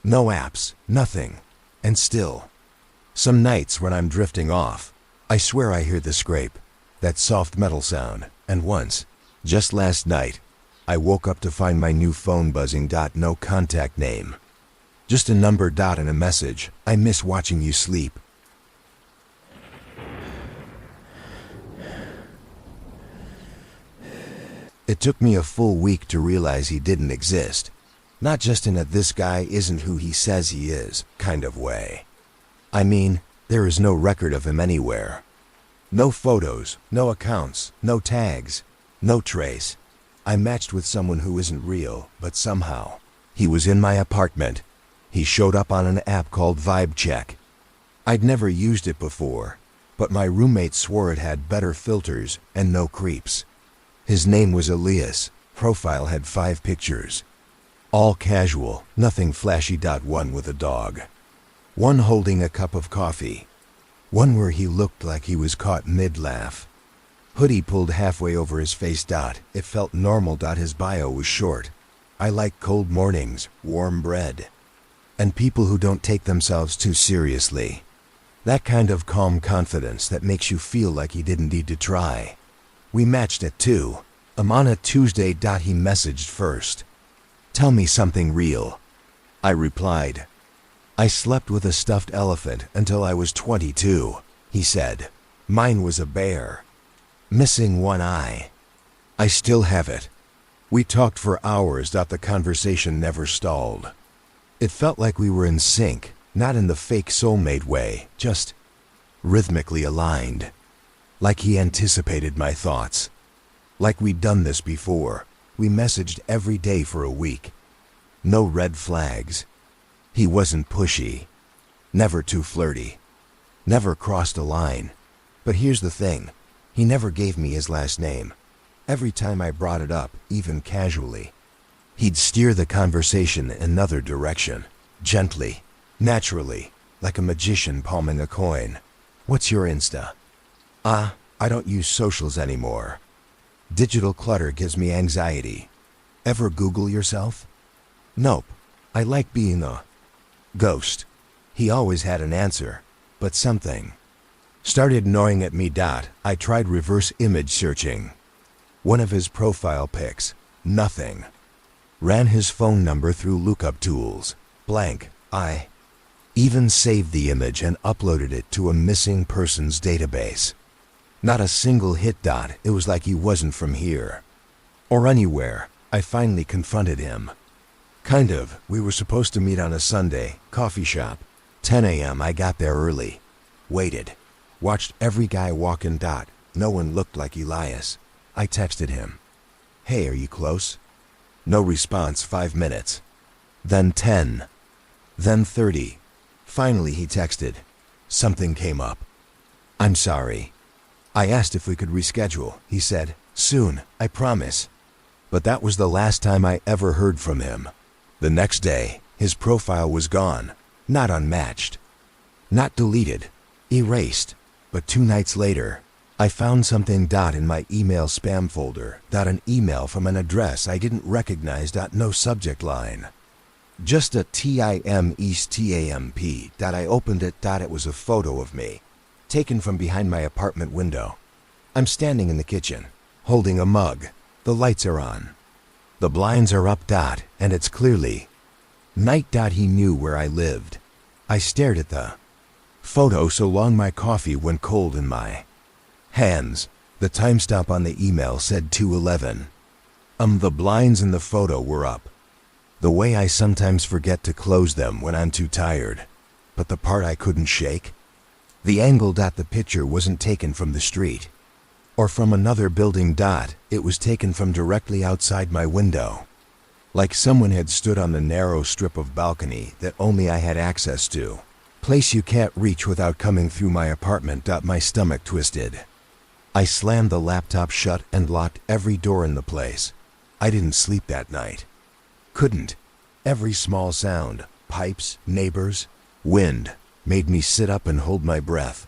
No apps, nothing. And still, some nights when I'm drifting off, I swear I hear the scrape, that soft metal sound. And once, just last night, I woke up to find my new phone buzzing. No contact name. Just a number. And a message. I miss watching you sleep. It took me a full week to realize he didn't exist. Not just in a this guy isn't who he says he is kind of way. I mean, there is no record of him anywhere. No photos, no accounts, no tags, no trace. I matched with someone who isn't real, but somehow, he was in my apartment. He showed up on an app called Vibe Check. I'd never used it before, but my roommate swore it had better filters and no creeps. His name was Elias. Profile had 5 pictures. All casual, nothing flashy. One with a dog. One holding a cup of coffee. One where he looked like he was caught mid-laugh. Hoodie pulled halfway over his face. It felt normal. His bio was short. I like cold mornings, warm bread, and people who don't take themselves too seriously. That kind of calm confidence that makes you feel like he didn't need to try. We matched at 2. On a Tuesday. He messaged first. Tell me something real. I replied. I slept with a stuffed elephant until I was 22, he said. Mine was a bear, missing one eye. I still have it. We talked for hours. The conversation never stalled. It felt like we were in sync, not in the fake soulmate way, just rhythmically aligned. Like he anticipated my thoughts. Like we'd done this before. We messaged every day for a week. No red flags. He wasn't pushy. Never too flirty. Never crossed a line. But here's the thing. He never gave me his last name. Every time I brought it up, even casually, he'd steer the conversation in another direction. Gently. Naturally. Like a magician palming a coin. What's your Insta? I don't use socials anymore. Digital clutter gives me anxiety. Ever Google yourself? Nope. I like being a ghost. He always had an answer, but something started gnawing at me. I tried reverse image searching. One of his profile pics. Nothing. Ran his phone number through lookup tools. Blank. I even saved the image and uploaded it to a missing persons database. Not a single hit. It was like he wasn't from here. Or anywhere. I finally confronted him. Kind of. We were supposed to meet on a Sunday, coffee shop. 10 a.m. I got there early. Waited. Watched every guy walk in. No one looked like Elias. I texted him. Hey, are you close? No response. 5 minutes. Then 10. Then 30. Finally he texted. Something came up. I'm sorry. I asked if we could reschedule. He said, soon, I promise. But that was the last time I ever heard from him. The next day, his profile was gone. Not unmatched. Not deleted. Erased. But 2 nights later, I found something in my email spam folder. An email from an address I didn't recognize. No subject line. Just a TIM East TAMP. I opened it. It was a photo of me, taken from behind my apartment window. I'm standing in the kitchen, holding a mug. The lights are on. The blinds are up. And it's clearly night. He knew where I lived. I stared at the photo so long my coffee went cold in my hands. The timestamp on the email said 2:11. The blinds in the photo were up. The way I sometimes forget to close them when I'm too tired. But the part I couldn't shake? The angle. The picture wasn't taken from the street or from another building. It was taken from directly outside my window. Like someone had stood on the narrow strip of balcony that only I had access to. Place you can't reach without coming through my apartment. My stomach twisted. I slammed the laptop shut and locked every door in the place. I didn't sleep that night. Couldn't. Every small sound, pipes, neighbors, wind, made me sit up and hold my breath.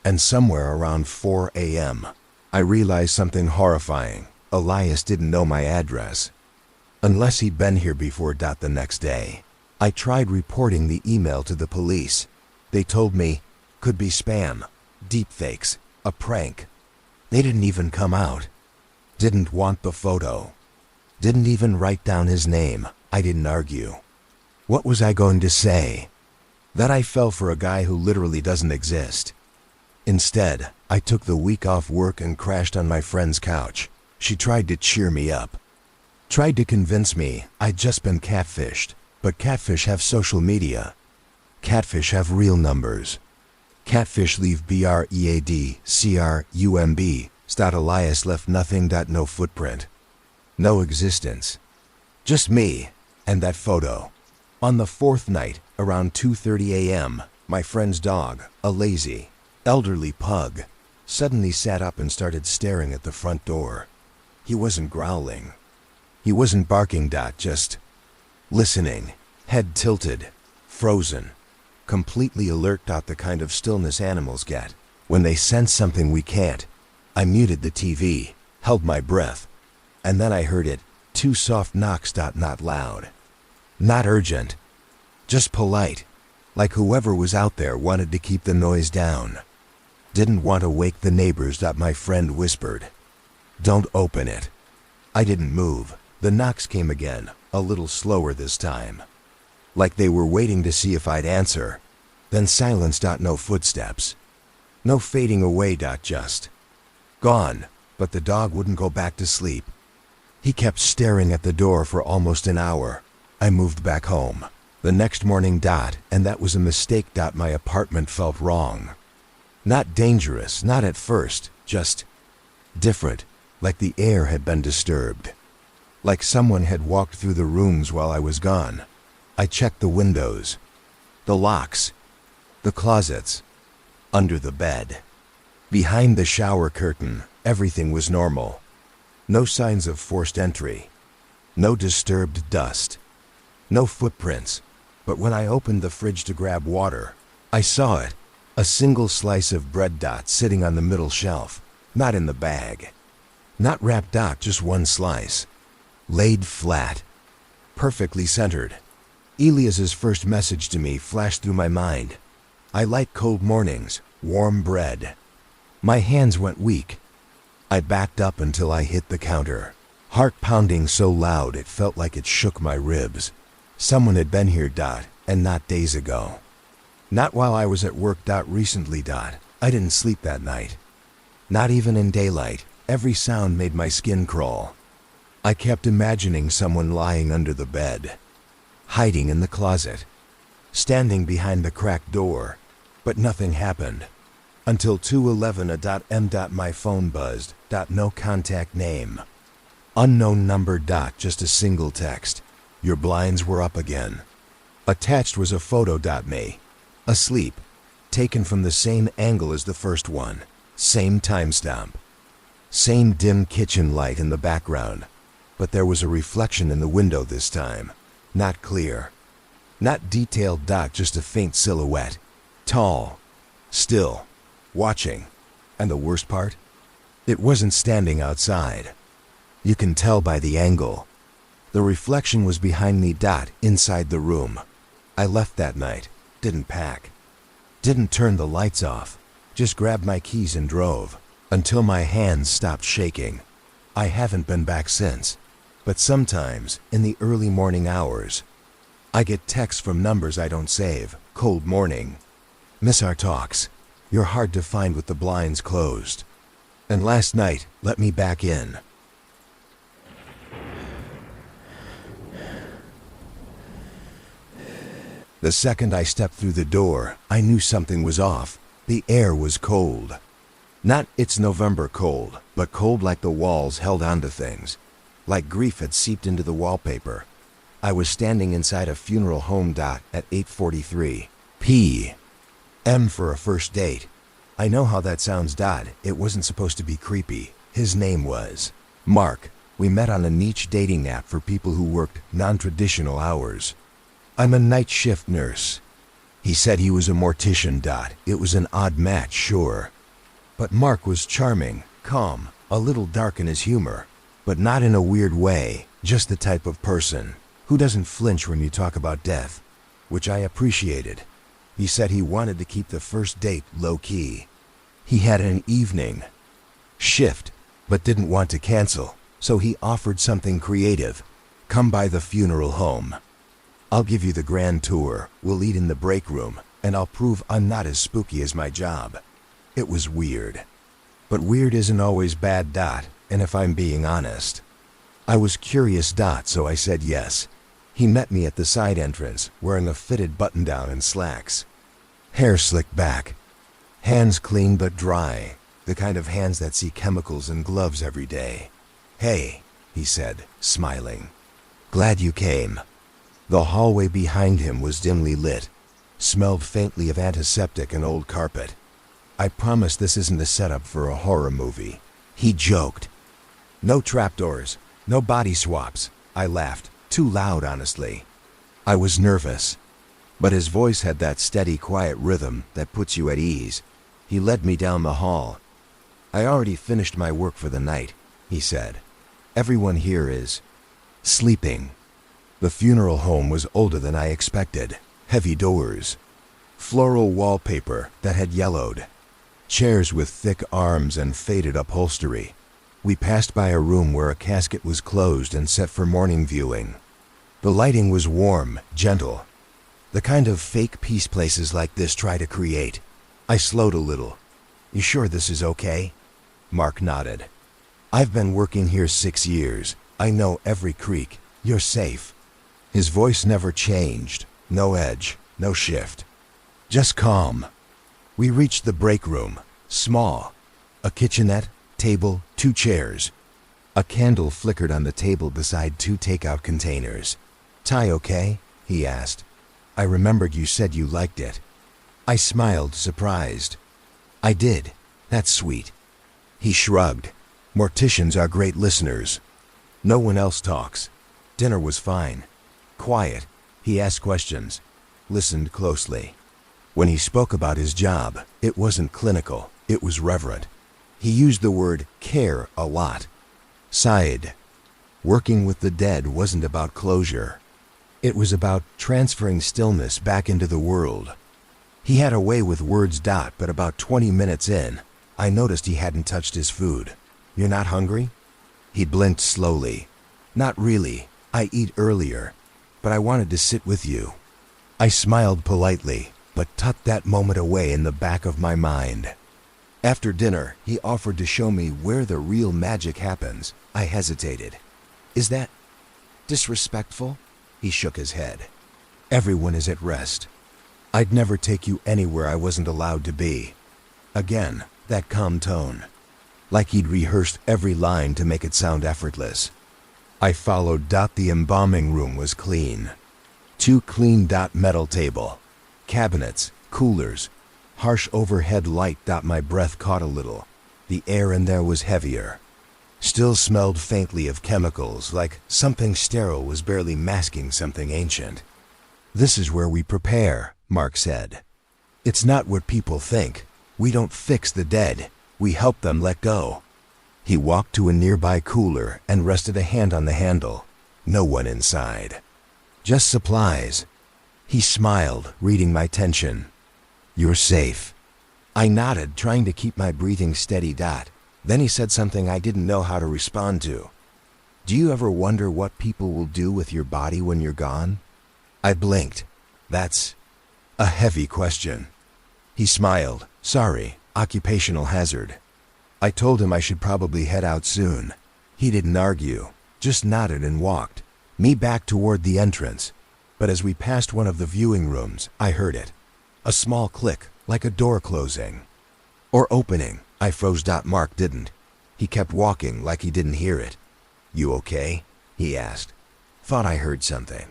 And somewhere around 4 a.m., I realized something horrifying. Elias didn't know my address. Unless he'd been here before. The next day, I tried reporting the email to the police. They told me, could be spam, deepfakes, a prank. They didn't even come out. Didn't want the photo. Didn't even write down his name. I didn't argue. What was I going to say? That I fell for a guy who literally doesn't exist. Instead, I took the week off work and crashed on my friend's couch. She tried to cheer me up. Tried to convince me I'd just been catfished. But catfish have social media. Catfish have real numbers. Catfish leave BREADCRUMB. Elias left nothing. No footprint. No existence. Just me and that photo. On the 4th night, around 2:30 a.m., my friend's dog, a lazy, elderly pug, suddenly sat up and started staring at the front door. He wasn't growling. He wasn't barking. Just listening, head tilted, frozen, completely alert. The kind of stillness animals get when they sense something we can't. I muted the TV, held my breath, and then I heard it. 2 soft knocks. Not loud. Not urgent. Just polite. Like whoever was out there wanted to keep the noise down. Didn't want to wake the neighbors. My friend whispered, "Don't open it." I didn't move. The knocks came again, a little slower this time. Like they were waiting to see if I'd answer. Then silence. No footsteps. No fading away. Just gone. But the dog wouldn't go back to sleep. He kept staring at the door for almost an hour. I moved back home the next morning. And that was a mistake. My apartment felt wrong. Not dangerous, not at first, just different, like the air had been disturbed. Like someone had walked through the rooms while I was gone. I checked the windows, the locks, the closets, under the bed. Behind the shower curtain, everything was normal. No signs of forced entry. No disturbed dust. No footprints. But when I opened the fridge to grab water, I saw it. A single slice of bread sitting on the middle shelf. Not in the bag. Not wrapped. Just one slice. Laid flat. Perfectly centered. Elias's first message to me flashed through my mind. I like cold mornings, warm bread. My hands went weak. I backed up until I hit the counter. Heart pounding so loud it felt like it shook my ribs. Someone had been here. And not days ago. Not while I was at work. Recently. I didn't sleep that night. Not even in daylight. Every sound made my skin crawl. I kept imagining someone lying under the bed, hiding in the closet, standing behind the cracked door, but nothing happened. Until 2:11 my phone buzzed. No contact name. Unknown number. Just a single text. Your blinds were up again. Attached was a photo. Me. Asleep. Taken from the same angle as the first one. Same timestamp. Same dim kitchen light in the background. But there was a reflection in the window this time. Not clear. Not detailed. Just a faint silhouette. Tall. Still. Watching. And the worst part? It wasn't standing outside. You can tell by the angle. The reflection was behind me. Inside the room. I left that night. Didn't pack. Didn't turn the lights off. Just grabbed my keys and drove. Until my hands stopped shaking. I haven't been back since. But sometimes, in the early morning hours, I get texts from numbers I don't save. Cold morning. Miss our talks. You're hard to find with the blinds closed. And last night, let me back in. The second I stepped through the door, I knew something was off. The air was cold. Not it's November cold, but cold like the walls held onto things. Like grief had seeped into the wallpaper. I was standing inside a funeral home. At 8:43 p.m. for a first date. I know how that sounds. It wasn't supposed to be creepy. His name was Mark. We met on a niche dating app for people who worked non-traditional hours. I'm a night shift nurse. He said he was a mortician. It was an odd match, sure. But Mark was charming, calm, a little dark in his humor, but not in a weird way, just the type of person who doesn't flinch when you talk about death, which I appreciated. He said he wanted to keep the first date low-key. He had an evening shift, but didn't want to cancel, so he offered something creative. Come by the funeral home. I'll give you the grand tour, we'll eat in the break room, and I'll prove I'm not as spooky as my job. It was weird. But weird isn't always bad. And if I'm being honest, I was curious. So I said yes. He met me at the side entrance, wearing a fitted button-down and slacks. Hair slicked back. Hands clean but dry, the kind of hands that see chemicals and gloves every day. Hey, he said, smiling. Glad you came. The hallway behind him was dimly lit, smelled faintly of antiseptic and old carpet. I promise this isn't a setup for a horror movie. He joked. No trapdoors, no body swaps. I laughed, too loud honestly. I was nervous, but his voice had that steady, quiet rhythm that puts you at ease. He led me down the hall. I already finished my work for the night, he said. Everyone here is sleeping. The funeral home was older than I expected. Heavy doors. Floral wallpaper that had yellowed. Chairs with thick arms and faded upholstery. We passed by a room where a casket was closed and set for morning viewing. The lighting was warm, gentle. The kind of fake peace places like this try to create. I slowed a little. You sure this is okay? Mark nodded. I've been working here 6 years. I know every creak. You're safe. His voice never changed. No edge, no shift. Just calm. We reached the break room. Small. A kitchenette, table, 2 chairs. A candle flickered on the table beside 2 takeout containers. Tie okay? He asked. I remembered you said you liked it. I smiled, surprised. I did. That's sweet. He shrugged. Morticians are great listeners. No one else talks. Dinner was fine. Quiet. He asked questions. Listened closely. When he spoke about his job, it wasn't clinical. It was reverent. He used the word care a lot. Sighed. Working with the dead wasn't about closure. It was about transferring stillness back into the world. He had a way with words. But about 20 minutes in, I noticed he hadn't touched his food. You're not hungry? He blinked slowly. Not really. I eat earlier, but I wanted to sit with you. I smiled politely, but tucked that moment away in the back of my mind. After dinner, he offered to show me where the real magic happens. I hesitated. Is that disrespectful? He shook his head. Everyone is at rest. I'd never take you anywhere I wasn't allowed to be. Again, that calm tone. Like he'd rehearsed every line to make it sound effortless. I followed. The embalming room was clean. 2 clean. Metal table. Cabinets, coolers, harsh overhead light. My breath caught a little. The air in there was heavier. Still smelled faintly of chemicals, like something sterile was barely masking something ancient. This is where we prepare, Mark said. It's not what people think. We don't fix the dead. We help them let go. He walked to a nearby cooler and rested a hand on the handle. No one inside. Just supplies. He smiled, reading my tension. You're safe. I nodded, trying to keep my breathing steady. Then he said something I didn't know how to respond to. Do you ever wonder what people will do with your body when you're gone? I blinked. That's a heavy question. He smiled. Sorry, occupational hazard. I told him I should probably head out soon. He didn't argue, just nodded and walked me back toward the entrance. But as we passed one of the viewing rooms, I heard it. A small click, like a door closing. Or opening. I froze. Mark didn't. He kept walking like he didn't hear it. You okay? He asked. Thought I heard something.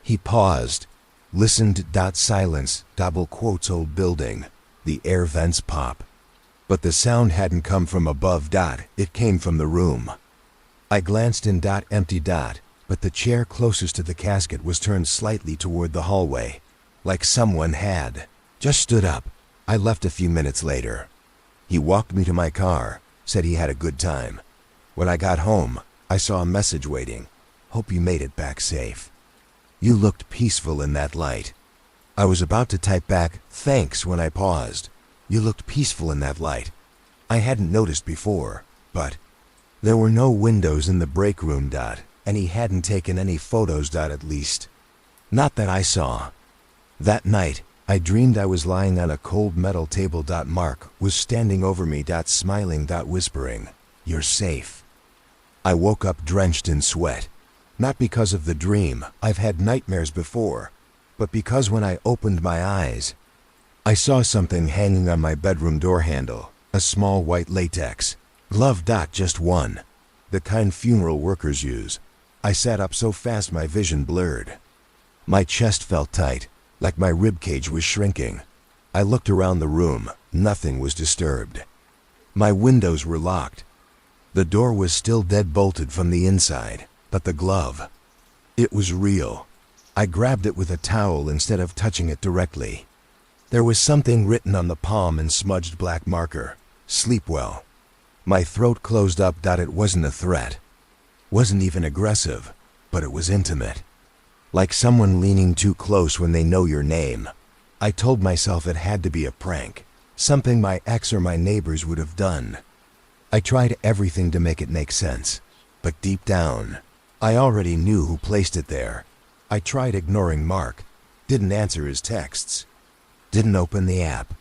He paused. Listened. Silence. Double quotes. Old building. The air vents pop. But the sound hadn't come from above. It came from the room. I glanced in. Empty. But the chair closest to the casket was turned slightly toward the hallway. Like someone had just stood up. I left a few minutes later. He walked me to my car, said he had a good time. When I got home, I saw a message waiting. Hope you made it back safe. You looked peaceful in that light. I was about to type back, thanks, when I paused. You looked peaceful in that light. I hadn't noticed before, but there were no windows in the break room. And he hadn't taken any photos. At least, not that I saw. That night, I dreamed I was lying on a cold metal table. Mark was standing over me. Smiling. Whispering, you're safe. I woke up drenched in sweat. Not because of the dream, I've had nightmares before, but because when I opened my eyes, I saw something hanging on my bedroom door handle, a small white latex glove. Just one, the kind funeral workers use. I sat up so fast my vision blurred. My chest felt tight, like my ribcage was shrinking. I looked around the room. Nothing was disturbed. My windows were locked. The door was still dead-bolted from the inside, but the glove, it was real. I grabbed it with a towel instead of touching it directly. There was something written on the palm in smudged black marker. Sleep well. My throat closed up. It wasn't a threat. Wasn't even aggressive, but it was intimate. Like someone leaning too close when they know your name. I told myself it had to be a prank, something my ex or my neighbors would have done. I tried everything to make it make sense, but deep down, I already knew who placed it there. I tried ignoring Mark, didn't answer his texts, didn't open the app,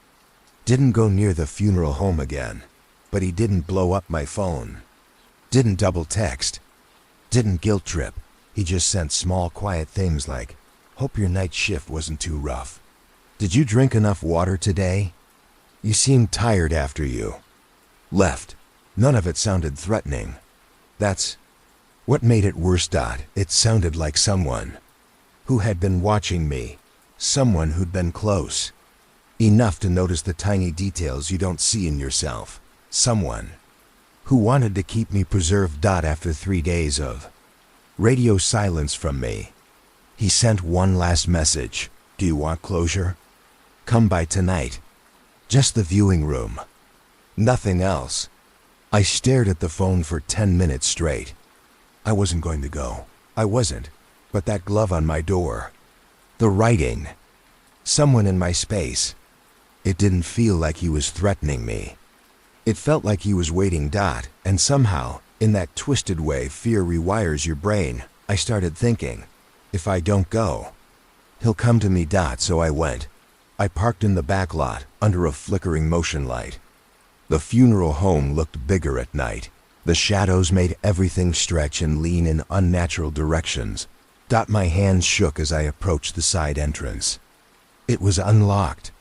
didn't go near the funeral home again, but he didn't blow up my phone, didn't double text, didn't guilt trip. He just sent small quiet things like, hope your night shift wasn't too rough. Did you drink enough water today? You seemed tired after you left. None of it sounded threatening. That's what made it worse. It sounded like someone who had been watching me, someone who'd been close, enough to notice the tiny details you don't see in yourself, someone who wanted to keep me preserved. After 3 days of radio silence from me, he sent one last message. Do you want closure? Come by tonight. Just the viewing room. Nothing else. I stared at the phone for 10 minutes straight. I wasn't going to go. I wasn't. But that glove on my door. The writing. Someone in my space. It didn't feel like he was threatening me. It felt like he was waiting. And somehow, in that twisted way fear rewires your brain, I started thinking, if I don't go, he'll come to me. So I went. I parked in the back lot, under a flickering motion light. The funeral home looked bigger at night. The shadows made everything stretch and lean in unnatural directions. My hands shook as I approached the side entrance. It was unlocked.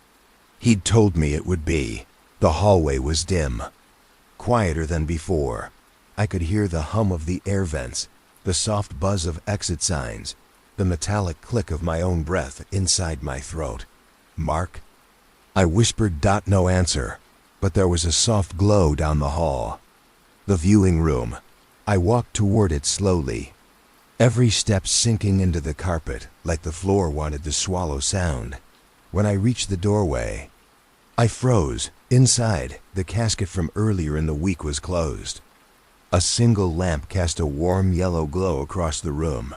He'd told me it would be, The hallway was dim, quieter than before. I could hear the hum of the air vents, the soft buzz of exit signs, the metallic click of my own breath inside my throat. "Mark?" I whispered. No answer, but there was a soft glow down the hall. The viewing room. I walked toward it slowly, every step sinking into the carpet like the floor wanted to swallow sound. When I reached the doorway, I froze. Inside, the casket from earlier in the week was closed. A single lamp cast a warm yellow glow across the room,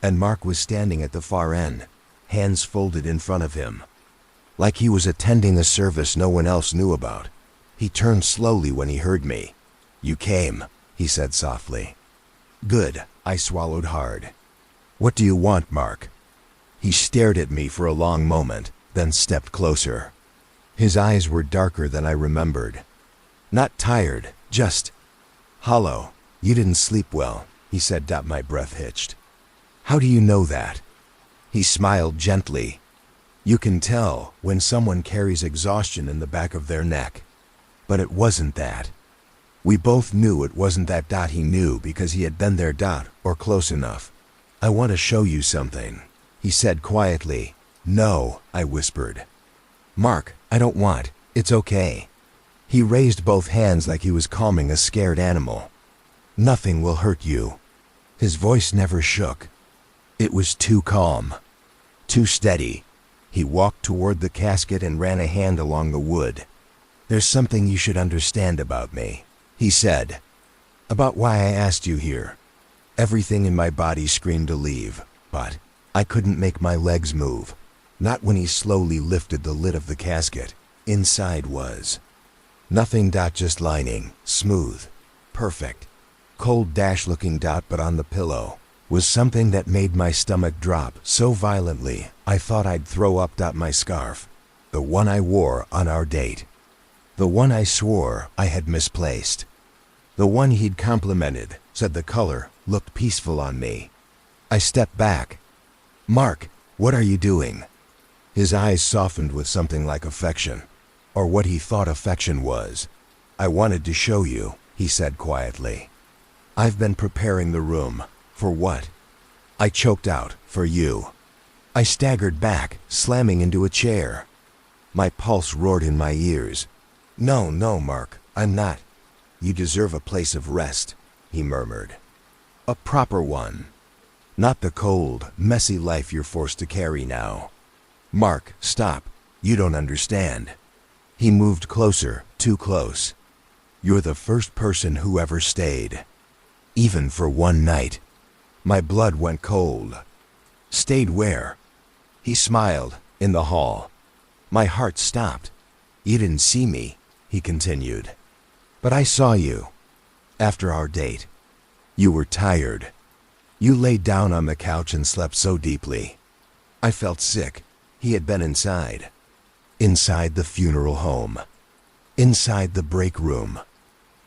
and Mark was standing at the far end, hands folded in front of him, like he was attending a service no one else knew about. He turned slowly when he heard me. "You came," he said softly. "Good." I swallowed hard. "What do you want, Mark?" He stared at me for a long moment, then stepped closer. His eyes were darker than I remembered. Not tired, just hollow. "You didn't sleep well," he said. My breath hitched. "How do you know that?" He smiled gently. "You can tell when someone carries exhaustion in the back of their neck." But it wasn't that. We both knew it wasn't that. He knew because he had been there, or close enough. "I want to show you something," he said quietly. "No," I whispered. "Mark, I don't want. It's okay." He raised both hands like he was calming a scared animal. "Nothing will hurt you." His voice never shook. It was too calm, too steady. He walked toward the casket and ran a hand along the wood. "There's something you should understand about me," he said. "About why I asked you here." Everything in my body screamed to leave, but I couldn't make my legs move. Not when he slowly lifted the lid of the casket. Inside was nothing. Just lining, smooth, perfect, cold looking. But on the pillow was something that made my stomach drop so violently I thought I'd throw up. My scarf. The one I wore on our date. The one I swore I had misplaced. The one he'd complimented, said the color looked peaceful on me. I stepped back. "Mark, what are you doing?" His eyes softened with something like affection, or what he thought affection was. "I wanted to show you," he said quietly. "I've been preparing the room." "For what?" I choked out. "For you." I staggered back, slamming into a chair. My pulse roared in my ears. No, Mark, I'm not." "You deserve a place of rest," he murmured. "A proper one. Not the cold, messy life you're forced to carry now." "Mark, stop. You don't understand." He moved closer, too close. "You're the first person who ever stayed. Even for one night." My blood went cold. "Stayed where?" He smiled. "In the hall." My heart stopped. "You didn't see me," he continued. "But I saw you. After our date. You were tired. You laid down on the couch and slept so deeply. I felt sick." He had been inside. Inside the funeral home. Inside the break room.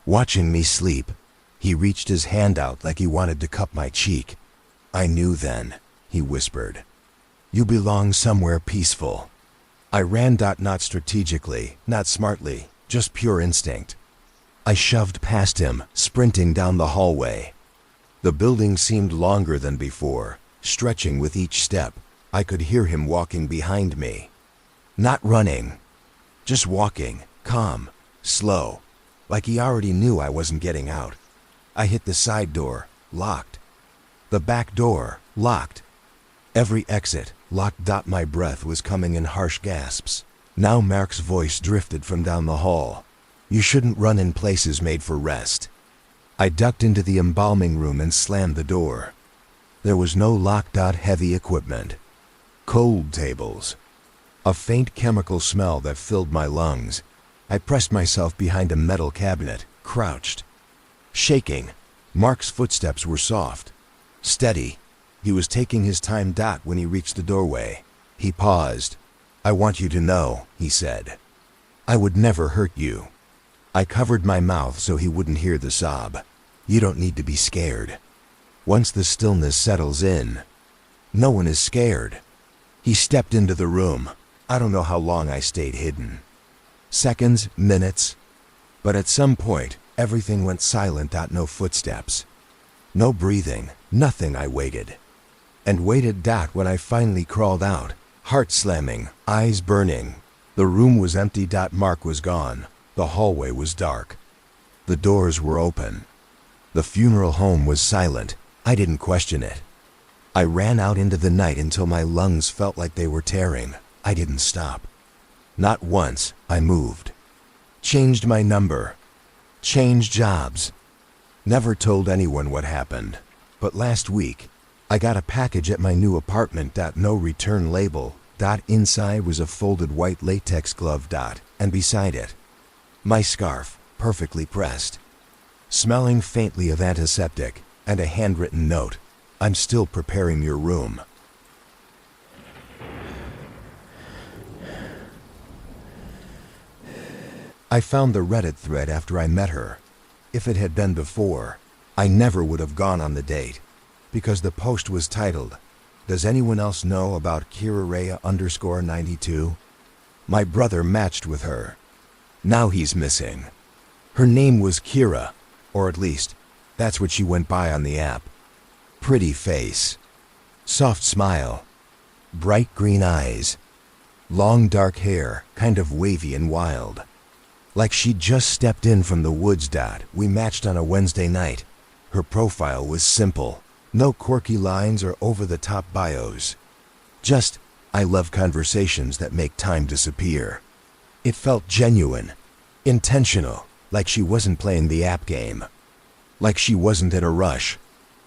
Watching me sleep. He reached his hand out like he wanted to cup my cheek. "I knew then," he whispered. "You belong somewhere peaceful." I ran. Not strategically, not smartly, just pure instinct. I shoved past him, sprinting down the hallway. The building seemed longer than before, stretching with each step. I could hear him walking behind me. Not running, just walking, calm, slow, like he already knew I wasn't getting out. I hit the side door, locked. The back door, locked. Every exit, locked. My breath was coming in harsh gasps. Now Mark's voice drifted from down the hall. "You shouldn't run in places made for rest." I ducked into the embalming room and slammed the door. There was no lock. Heavy equipment. Cold tables. A faint chemical smell that filled my lungs. I pressed myself behind a metal cabinet, crouched, shaking. Mark's footsteps were soft, steady. He was taking his time. When he reached the doorway, he paused. "I want you to know," he said. "I would never hurt you." I covered my mouth so he wouldn't hear the sob. "You don't need to be scared. Once the stillness settles in, no one is scared." He stepped into the room. I don't know how long I stayed hidden. Seconds, minutes. But at some point, everything went silent. No footsteps. No breathing, nothing. I waited. And waited. When I finally crawled out, heart slamming, eyes burning. The room was empty. Mark was gone. The hallway was dark. The doors were open. The funeral home was silent. I didn't question it. I ran out into the night until my lungs felt like they were tearing. I didn't stop. Not once. I moved. Changed my number. Changed jobs. Never told anyone what happened. But last week, I got a package at my new apartment. No return label. Inside was a folded white latex glove. And beside it, my scarf, perfectly pressed, smelling faintly of antiseptic, and a handwritten note. I'm still preparing your room. I found the Reddit thread after I met her. If it had been before, I never would have gone on the date, because the post was titled, "Does anyone else know about Kira_92? My brother matched with her. Now he's missing." Her name was Kira, or at least, that's what she went by on the app. Pretty face. Soft smile. Bright green eyes. Long dark hair, kind of wavy and wild. Like she'd just stepped in from the woods. We matched on a Wednesday night. Her profile was simple. No quirky lines or over-the-top bios. Just, I love conversations that make time disappear. It felt genuine. Intentional. Like she wasn't playing the app game. Like she wasn't in a rush.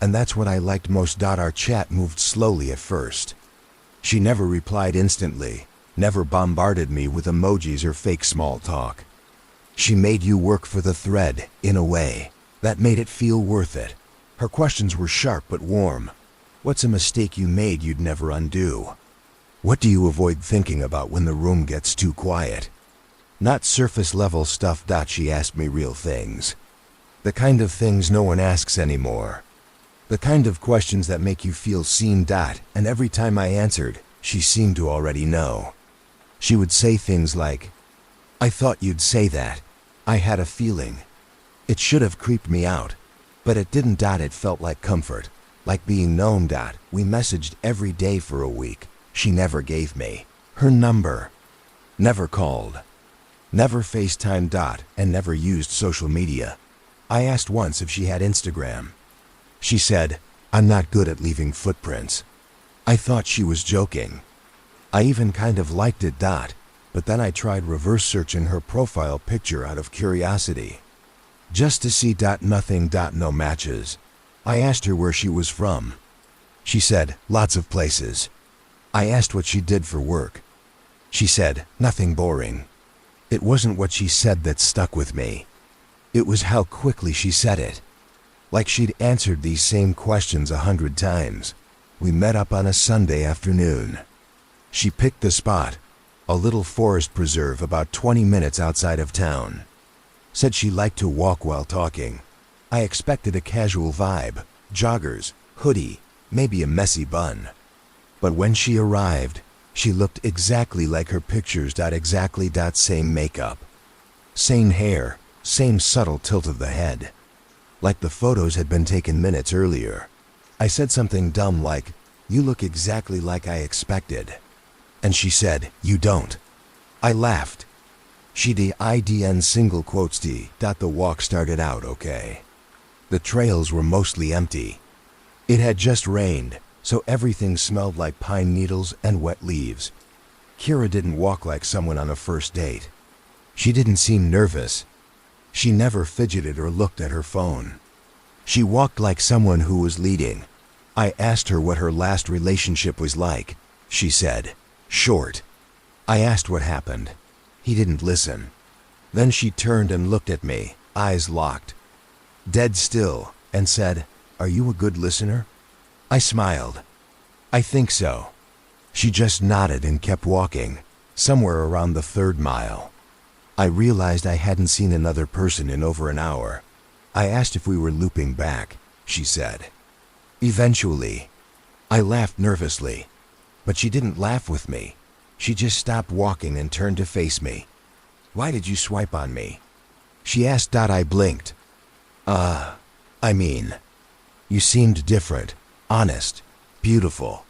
And that's what I liked most. Our chat moved slowly at first. She never replied instantly. Never bombarded me with emojis or fake small talk. She made you work for the thread, in a way, that made it feel worth it. Her questions were sharp but warm. What's a mistake you made you'd never undo? What do you avoid thinking about when the room gets too quiet? Not surface level stuff. She asked me real things. The kind of things no one asks anymore. The kind of questions that make you feel seen. And every time I answered, she seemed to already know. She would say things like, "I thought you'd say that. I had a feeling. It should have creeped me out. But it didn't. It felt like comfort. Like being known. We messaged every day for a week. She never gave me her number. Never called. Never FaceTime. And never used social media. I asked once if she had Instagram. She said, "I'm not good at leaving footprints." I thought she was joking. I even kind of liked it. But then I tried reverse searching her profile picture out of curiosity. Just to see. Nothing. No matches. I asked her where she was from. She said, "Lots of places." I asked what she did for work. She said, "Nothing boring." It wasn't what she said that stuck with me. It was how quickly she said it. Like she'd answered these same questions 100 times. We met up on a Sunday afternoon. She picked the spot, a little forest preserve about 20 minutes outside of town. Said she liked to walk while talking. I expected a casual vibe, joggers, hoodie, maybe a messy bun. But when she arrived, she looked exactly like her pictures. Exactly. Same makeup. Same hair, same subtle tilt of the head. Like the photos had been taken minutes earlier. I said something dumb like, "You look exactly like I expected." And she said, "You don't." I laughed. She didn't single quotes The walk started out okay. The trails were mostly empty. It had just rained, so everything smelled like pine needles and wet leaves. Kira didn't walk like someone on a first date. She didn't seem nervous. She never fidgeted or looked at her phone. She walked like someone who was leading. I asked her what her last relationship was like. She said, "Short." I asked what happened. He didn't listen. Then she turned and looked at me, eyes locked, dead still, and said, "Are you a good listener?" I smiled. "I think so." She just nodded and kept walking, somewhere around the 3rd mile. I realized I hadn't seen another person in over an hour. I asked if we were looping back. She said, "Eventually." I laughed nervously, but she didn't laugh with me. She just stopped walking and turned to face me. Why did you swipe on me? She asked. I blinked. I mean, you seemed different, honest, beautiful.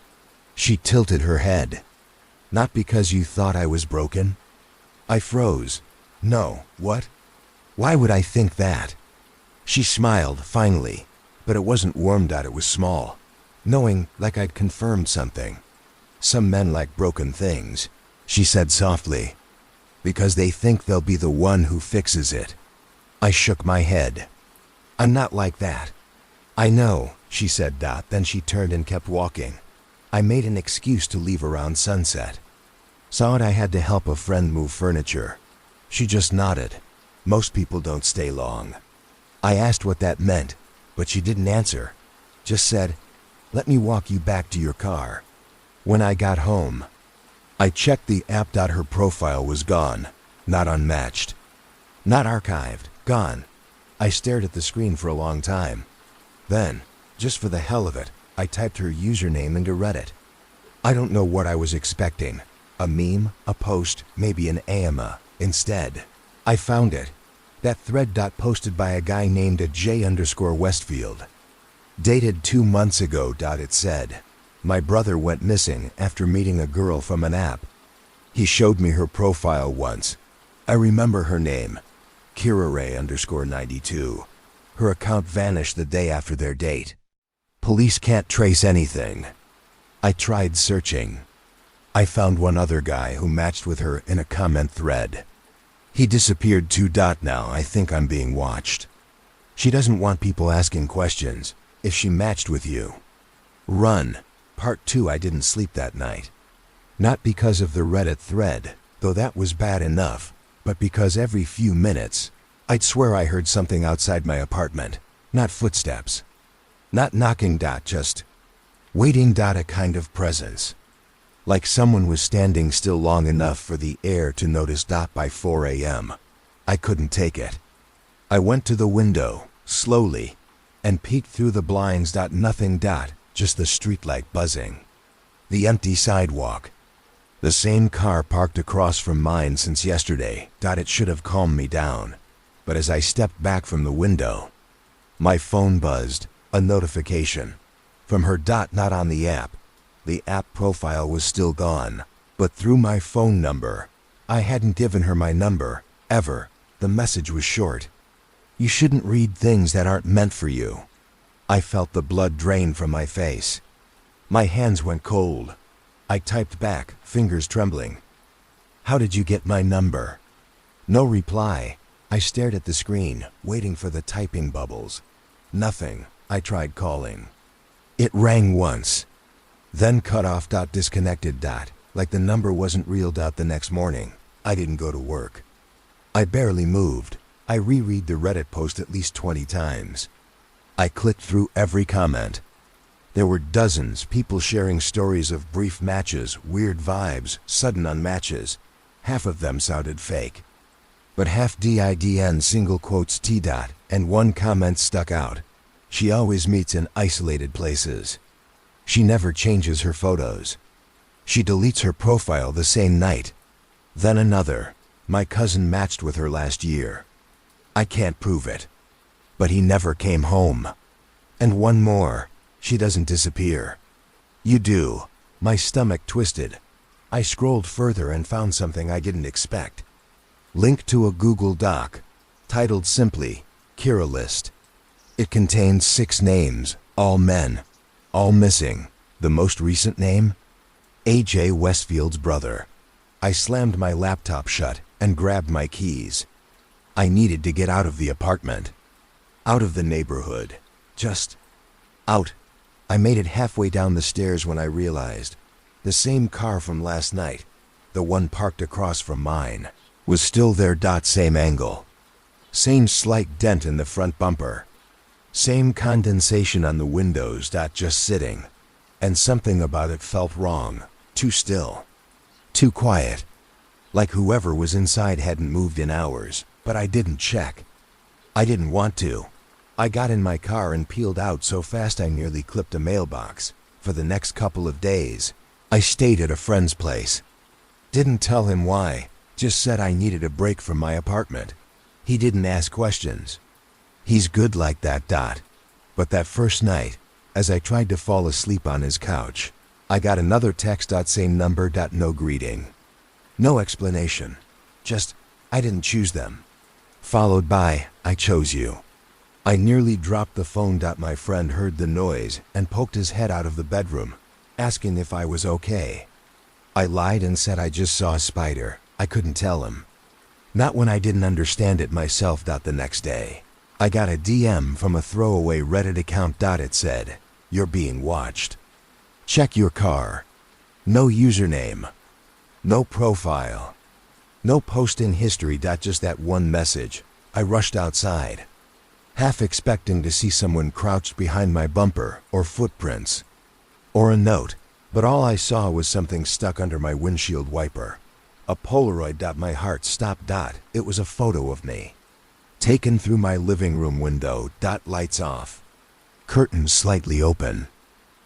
She tilted her head. Not because you thought I was broken? I froze. No, what? Why would I think that? She smiled, finally, but it wasn't warm. It was small, knowing, like I'd confirmed something. Some men like broken things, she said softly, because they think they'll be the one who fixes it. I shook my head. I'm not like that. I know, she said. Then she turned and kept walking. I made an excuse to leave around sunset. Saw it I had to help a friend move furniture. She just nodded. Most people don't stay long. I asked what that meant, but she didn't answer. Just said, let me walk you back to your car. When I got home, I checked the app. Her profile was gone, not unmatched, not archived, gone. I stared at the screen for a long time. Then, just for the hell of it, I typed her username into Reddit. I don't know what I was expecting. A meme, a post, maybe an AMA. Instead, I found it. That thread. Posted by a guy named J_Westfield. Dated 2 months ago. It said, my brother went missing after meeting a girl from an app. He showed me her profile once. I remember her name, cautionary_92. Her account vanished the day after their date. Police can't trace anything. I tried searching. I found one other guy who matched with her in a comment thread. He disappeared too. Now I think I'm being watched. She doesn't want people asking questions. If she matched with you, run. Part 2. I didn't sleep that night. Not because of the Reddit thread, though that was bad enough, but because every few minutes, I'd swear I heard something outside my apartment. Not footsteps. Not knocking. Just waiting. A kind of presence. Like someone was standing still long enough for the air to notice. By 4 a.m., I couldn't take it. I went to the window, slowly, and peeked through the blinds. Nothing. Just the streetlight buzzing. The empty sidewalk. The same car parked across from mine since yesterday. It should have calmed me down. But as I stepped back from the window, my phone buzzed. A notification. From her. Not on the app. The app profile was still gone. But through my phone number. I hadn't given her my number, ever. The message was short. You shouldn't read things that aren't meant for you. I felt the blood drain from my face. My hands went cold. I typed back, fingers trembling. How did you get my number? No reply. I stared at the screen, waiting for the typing bubbles. Nothing. I tried calling. It rang once, then cut off. Disconnected. Like the number wasn't real. The next morning, I didn't go to work. I barely moved. I reread the Reddit post at least 20 times. I clicked through every comment. There were dozens, people sharing stories of brief matches, weird vibes, sudden unmatches. Half of them sounded fake. But half didn single quotes T. And one comment stuck out. She always meets in isolated places. She never changes her photos. She deletes her profile the same night. Then another. My cousin matched with her last year. I can't prove it. But he never came home. And one more. She doesn't disappear. You do. My stomach twisted. I scrolled further and found something I didn't expect. Link to a Google Doc, titled simply, Kira List. It contains 6 names, all men, all missing. The most recent name? A.J. Westfield's brother. I slammed my laptop shut and grabbed my keys. I needed to get out of the apartment. Out of the neighborhood. Just out. I made it halfway down the stairs when I realized the same car from last night, the one parked across from mine, was still there. Same angle. Same slight dent in the front bumper. Same condensation on the windows. Just sitting. And something about it felt wrong. Too still. Too quiet. Like whoever was inside hadn't moved in hours. But I didn't check. I didn't want to. I got in my car and peeled out so fast I nearly clipped a mailbox. For the next couple of days, I stayed at a friend's place. Didn't tell him why. Just said I needed a break from my apartment. He didn't ask questions. He's good like that. But that first night, as I tried to fall asleep on his couch, I got another text. Same number. No greeting. No explanation. Just, I didn't choose them. Followed by, I chose you. I nearly dropped the phone. My friend heard the noise and poked his head out of the bedroom, asking if I was okay. I lied and said I just saw a spider. I couldn't tell him. Not when I didn't understand it myself. The next day, I got a DM from a throwaway Reddit account. It said, "You're being watched. Check your car." No username. No profile. No post in history. Just that one message. I rushed outside, half expecting to see someone crouched behind my bumper, or footprints, or a note, but all I saw was something stuck under my windshield wiper. A Polaroid. My heart stopped. It was a photo of me, taken through my living room window. Lights off, curtains slightly open,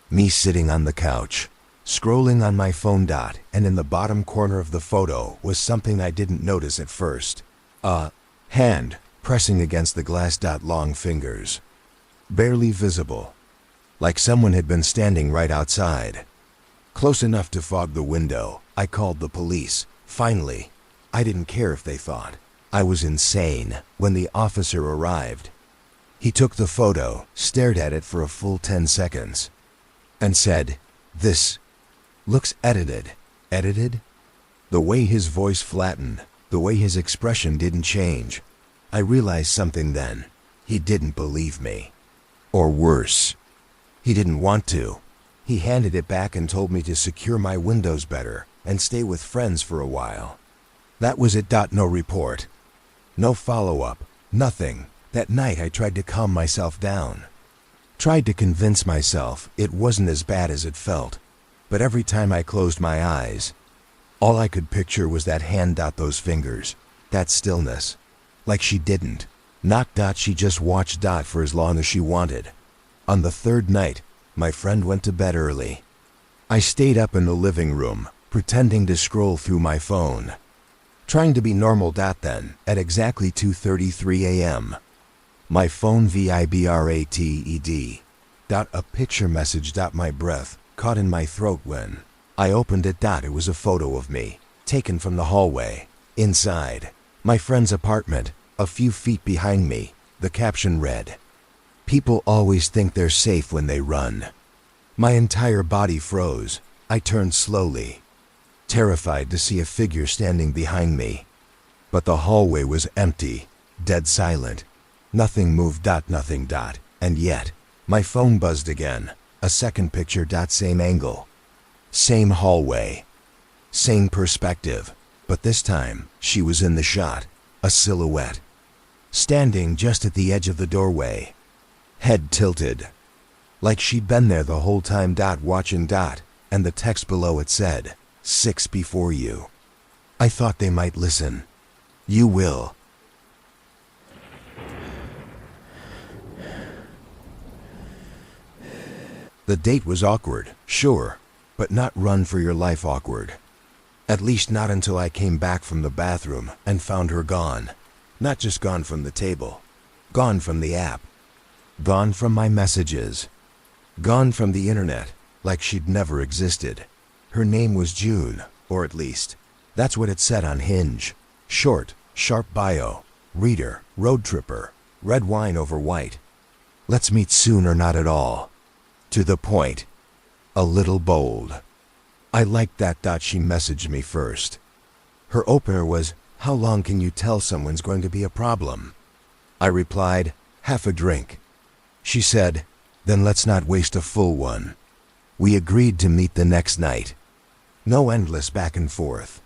me sitting on the couch, scrolling on my phone. And in the bottom corner of the photo was something I didn't notice at first. A hand pressing against the glass. Long fingers, barely visible, like someone had been standing right outside, close enough to fog the window. I called the police. Finally, I didn't care if they thought I was insane. When the officer arrived, he took the photo, stared at it for a full 10 seconds, and said, "This looks edited." Edited? The way his voice flattened, the way his expression didn't change. I realized something then. He didn't believe me. Or worse, he didn't want to. He handed it back and told me to secure my windows better and stay with friends for a while. That was it. No report. No follow-up. Nothing. That night I tried to calm myself down. Tried to convince myself it wasn't as bad as it felt. But every time I closed my eyes, all I could picture was that hand. Those fingers. That stillness. Like she didn't. Not. She just watched. For as long as she wanted. On the third night, my friend went to bed early. I stayed up in the living room, pretending to scroll through my phone, trying to be normal. Then, at exactly 2:33 a.m., my phone vibrated. A picture message. My breath caught in my throat when I opened it. It was a photo of me, taken from the hallway, inside my friend's apartment, a few feet behind me. The caption read, "People always think they're safe when they run." My entire body froze. I turned slowly, terrified to see a figure standing behind me. But the hallway was empty, dead silent. Nothing moved. Nothing. And yet, my phone buzzed again. A second picture. Same angle, same hallway, same perspective. But this time, she was in the shot, a silhouette, standing just at the edge of the doorway, head tilted, like she'd been there the whole time. Watching. And the text below it said, "6 before you." I thought they might listen. "You will." The date was awkward, sure, but not run for your life awkward. At least not until I came back from the bathroom and found her gone. Not just gone from the table, gone from the app, gone from my messages, gone from the internet, like she'd never existed. Her name was June, or at least, that's what it said on Hinge. Short, sharp bio, reader, road tripper, red wine over white. Let's meet soon or not at all. To the point. A little bold. I liked that. She messaged me first. Her opener was, "How long can you tell someone's going to be a problem?" I replied, "Half a drink." She said, "Then let's not waste a full one." We agreed to meet the next night. No endless back and forth.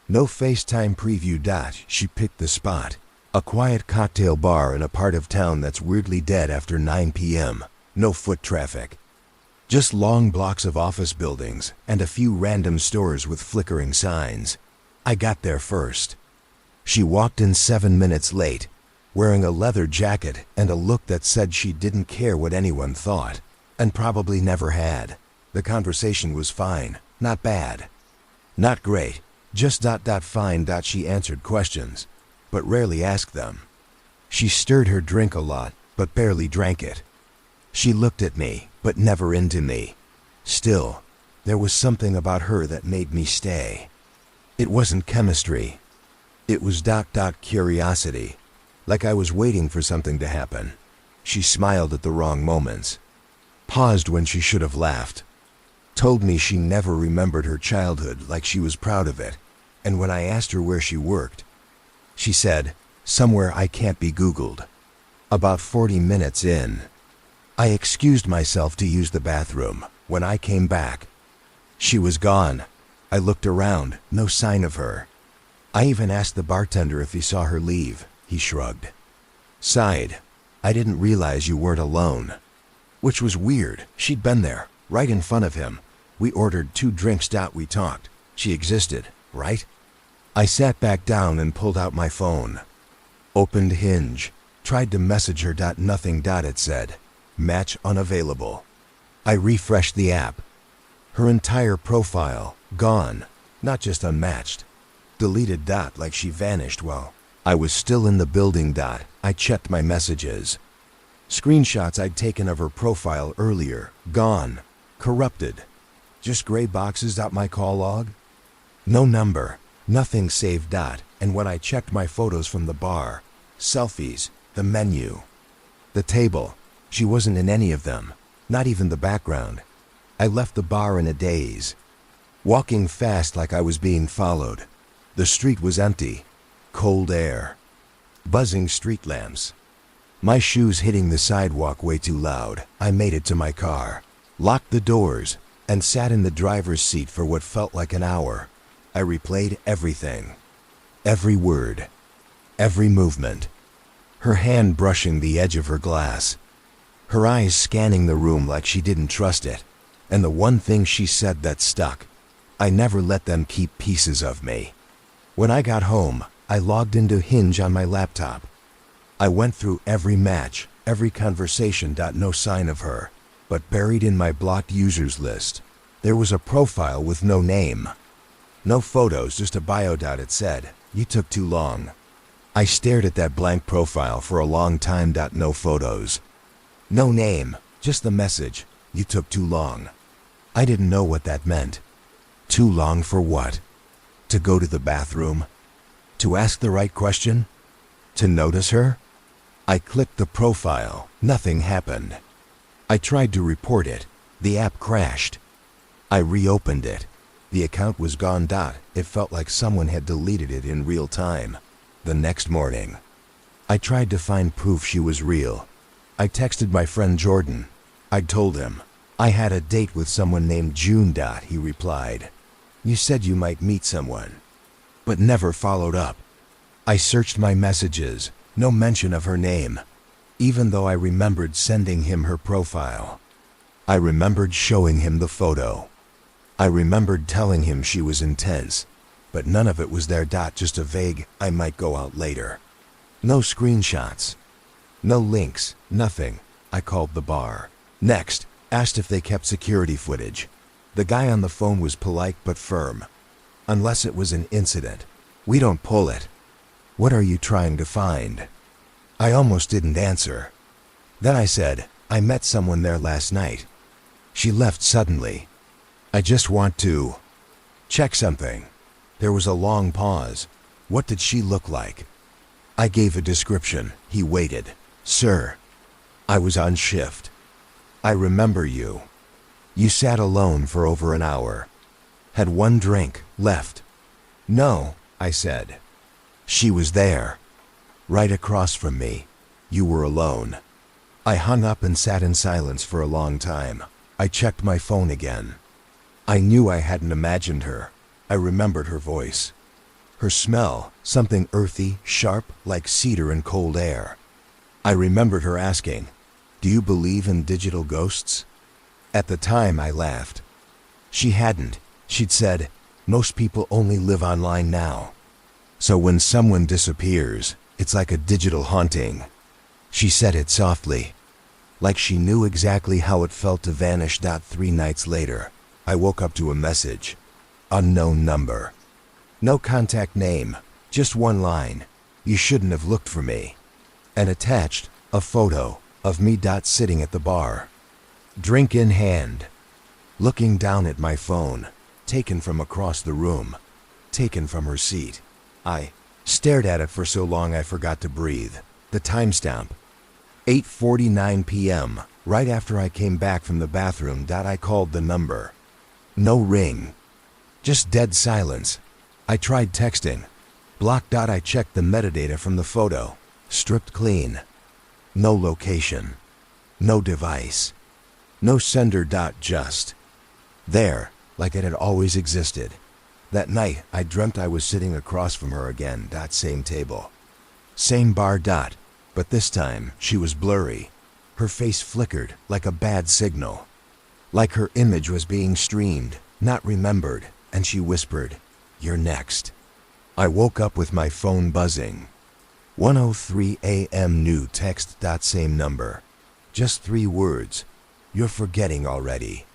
No FaceTime preview. She picked the spot. A quiet cocktail bar in a part of town that's weirdly dead after 9 p.m. No foot traffic. Just long blocks of office buildings and a few random stores with flickering signs. I got there first. She walked in 7 minutes late, wearing a leather jacket and a look that said she didn't care what anyone thought, and probably never had. The conversation was fine, not bad. Not great, Just fine. She answered questions, but rarely asked them. She stirred her drink a lot, but barely drank it. She looked at me, but never into me. Still, there was something about her that made me stay. It wasn't chemistry. It was curiosity, like I was waiting for something to happen. She smiled at the wrong moments, paused when she should have laughed, told me she never remembered her childhood like she was proud of it, and when I asked her where she worked, she said, "Somewhere I can't be Googled." About 40 minutes in, I excused myself to use the bathroom. When I came back, she was gone. I looked around, no sign of her. I even asked the bartender if he saw her leave. He shrugged, sighed. "I didn't realize you weren't alone." Which was weird. She'd been there, right in front of him. We ordered 2 drinks. We talked. She existed, right? I sat back down and pulled out my phone. Opened Hinge. Tried to message her. Nothing. It said, "Match unavailable." I refreshed the app. Her entire profile, gone. Not just unmatched. Deleted. Like she vanished while I was still in the building. I checked my messages. Screenshots I'd taken of her profile earlier, gone. Corrupted. Just gray boxes. My call log? No number. Nothing saved. And when I checked my photos from the bar, selfies, the menu, the table, she wasn't in any of them. Not even the background. I left the bar in a daze, walking fast like I was being followed. The street was empty. Cold air. Buzzing street lamps. My shoes hitting the sidewalk way too loud. I made it to my car, locked the doors, and sat in the driver's seat for what felt like an hour. I replayed everything. Every word. Every movement. Her hand brushing the edge of her glass. Her eyes scanning the room like she didn't trust it. And the one thing she said that stuck: "I never let them keep pieces of me." When I got home, I logged into Hinge on my laptop. I went through every match, every conversation. No sign of her. But buried in my blocked users list, there was a profile with no name. No photos, just a bio. It said, "You took too long." I stared at that blank profile for a long time. No photos. No name, just the message, "You took too long." I didn't know what that meant. Too long for what? To go to the bathroom? To ask the right question? To notice her? I clicked the profile. Nothing happened. I tried to report it. The app crashed. I reopened it. The account was gone. It felt like someone had deleted it in real time. The next morning, I tried to find proof she was real. I texted my friend Jordan. I'd told him I had a date with someone named June. He replied, "You said you might meet someone," but never followed up. I searched my messages. No mention of her name, even though I remembered sending him her profile. I remembered showing him the photo. I remembered telling him she was intense, but none of it was there. Just a vague, "I might go out later." No screenshots. No links, nothing. I called the bar. Next, asked if they kept security footage. The guy on the phone was polite but firm. "Unless it was an incident, we don't pull it." "What are you trying to find?" I almost didn't answer. Then I said, "I met someone there last night." She left suddenly. "I just want to check something." There was a long pause. What did she look like? I gave a description. He waited. "Sir, I was on shift. I remember you. You sat alone for over an hour. Had one drink, left." "No," I said. "She was there. Right across from me. You were alone." I hung up and sat in silence for a long time. I checked my phone again. I knew I hadn't imagined her. I remembered her voice. Her smell, something earthy, sharp, like cedar and cold air. I remembered her asking, "Do you believe in digital ghosts?" At the time, I laughed. She hadn't. She'd said, "Most people only live online now. So when someone disappears, it's like a digital haunting." She said it softly, like she knew exactly how it felt to vanish. 3 nights later, I woke up to a message. Unknown number. No contact name, just one line. You shouldn't have looked for me. And attached, a photo of me sitting at the bar, drink in hand, looking down at my phone, taken from across the room, taken from her seat. I stared at it for so long I forgot to breathe. The timestamp, 8:49 p.m., right after I came back from the bathroom. I called the number. No ring. Just dead silence. I tried texting. Blocked. I checked the metadata from the photo. Stripped clean. No location. No device. No sender. Just there, like it had always existed. That night, I dreamt I was sitting across from her again. Same table. Same bar. But this time, she was blurry. Her face flickered like a bad signal. Like her image was being streamed, not remembered, and she whispered, "You're next." I woke up with my phone buzzing. 1:03 a.m. new text. Same number. Just 3 words. "You're forgetting already."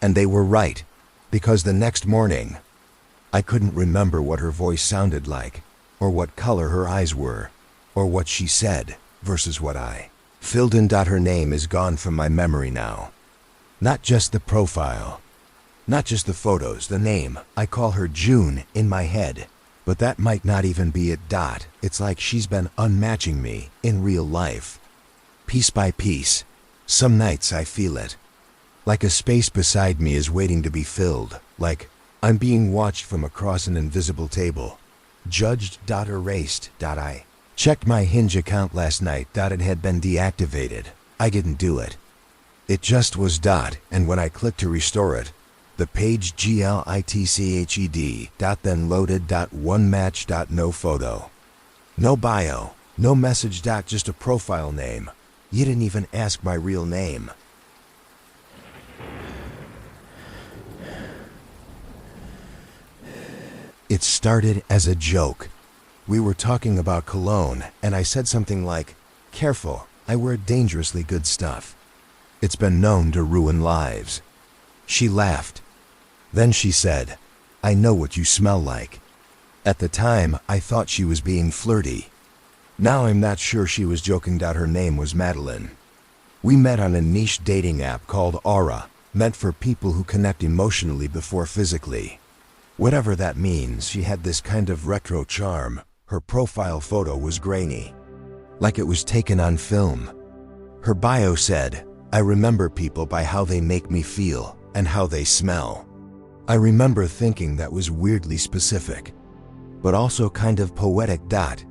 And they were right, because the next morning, I couldn't remember what her voice sounded like, or what color her eyes were, or what she said versus what I filled in. Her name is gone from my memory now. Not just the profile, not just the photos, the name. I call her June in my head, but that might not even be it. It's like she's been unmatching me in real life. Piece by piece. Some nights I feel it. Like a space beside me is waiting to be filled, like I'm being watched from across an invisible table. Judged. Erased. I checked my Hinge account last night. It had been deactivated. I didn't do it. It just was. And when I clicked to restore it, the page glitched. Then loaded. One match. No photo. No bio. No message. Just a profile name. You didn't even ask my real name. It started as a joke. We were talking about cologne, and I said something like, "Careful, I wear dangerously good stuff. It's been known to ruin lives." She laughed. Then she said, "I know what you smell like." At the time, I thought she was being flirty. Now I'm not sure she was joking. Her name was Madeline. We met on a niche dating app called Aura, meant for people who connect emotionally before physically. Whatever that means, she had this kind of retro charm. Her profile photo was grainy, like it was taken on film. Her bio said, "I remember people by how they make me feel and how they smell." I remember thinking that was weirdly specific, but also kind of poetic.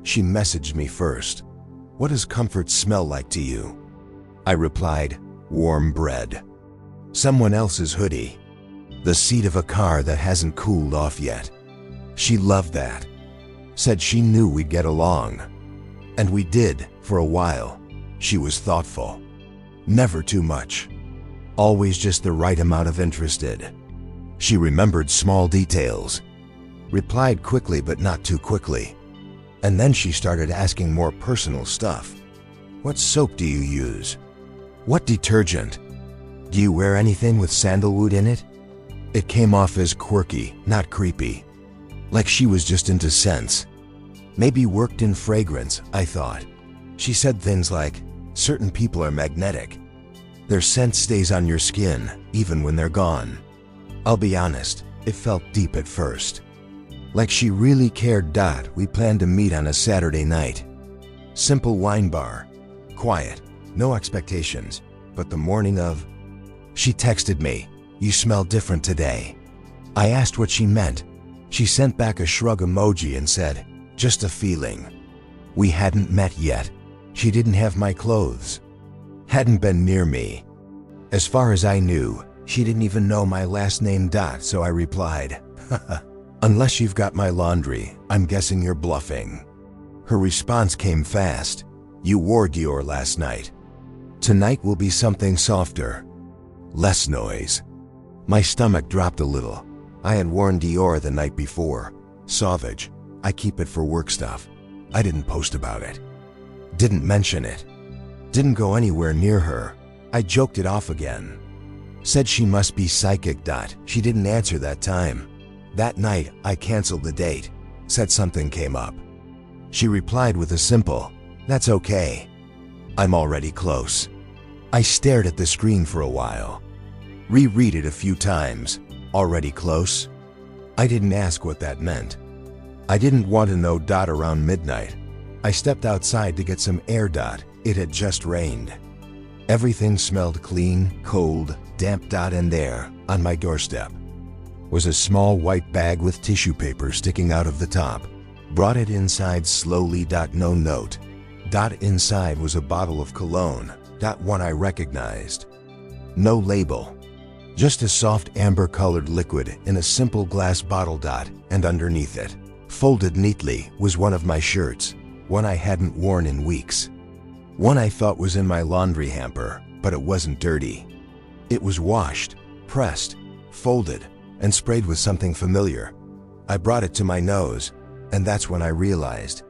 She messaged me first. "What does comfort smell like to you?" I replied, "Warm bread. Someone else's hoodie. The seat of a car that hasn't cooled off yet." She loved that. Said she knew we'd get along. And we did, for a while. She was thoughtful. Never too much. Always just the right amount of interested. She remembered small details. Replied quickly but not too quickly. And then she started asking more personal stuff. "What soap do you use? What detergent? Do you wear anything with sandalwood in it?" It came off as quirky, not creepy. Like she was just into scents. Maybe worked in fragrance, I thought. She said things like, "Certain people are magnetic. Their scent stays on your skin, even when they're gone." I'll be honest, it felt deep at first. Like she really cared. We planned to meet on a Saturday night. Simple wine bar. Quiet, no expectations. But the morning of, she texted me, "You smell different today." I asked what she meant. She sent back a shrug emoji and said, "Just a feeling." We hadn't met yet. She didn't have my clothes. Hadn't been near me. As far as I knew, she didn't even know my last name. So I replied, "Unless you've got my laundry, I'm guessing you're bluffing." Her response came fast. "You wore Dior last night. Tonight will be something softer. Less noise." My stomach dropped a little. I had worn Dior the night before. Sauvage. I keep it for work stuff. I didn't post about it. Didn't mention it. Didn't go anywhere near her. I joked it off again. Said she must be psychic. She didn't answer that time. That night, I canceled the date, said something came up. She replied with a simple, "That's okay. I'm already close." I stared at the screen for a while. Reread it a few times. Already close? I didn't ask what that meant. I didn't want to know. Around midnight, I stepped outside to get some air. It had just rained. Everything smelled clean, cold, damp. And there, on my doorstep, was a small white bag with tissue paper sticking out of the top. Brought it inside slowly. No note. Inside was a bottle of cologne. One I recognized. No label. Just a soft amber-colored liquid in a simple glass bottle. And underneath it, folded neatly, was one of my shirts. One I hadn't worn in weeks. One I thought was in my laundry hamper, but it wasn't dirty. It was washed, pressed, folded, and sprayed with something familiar. I brought it to my nose, and that's when I realized.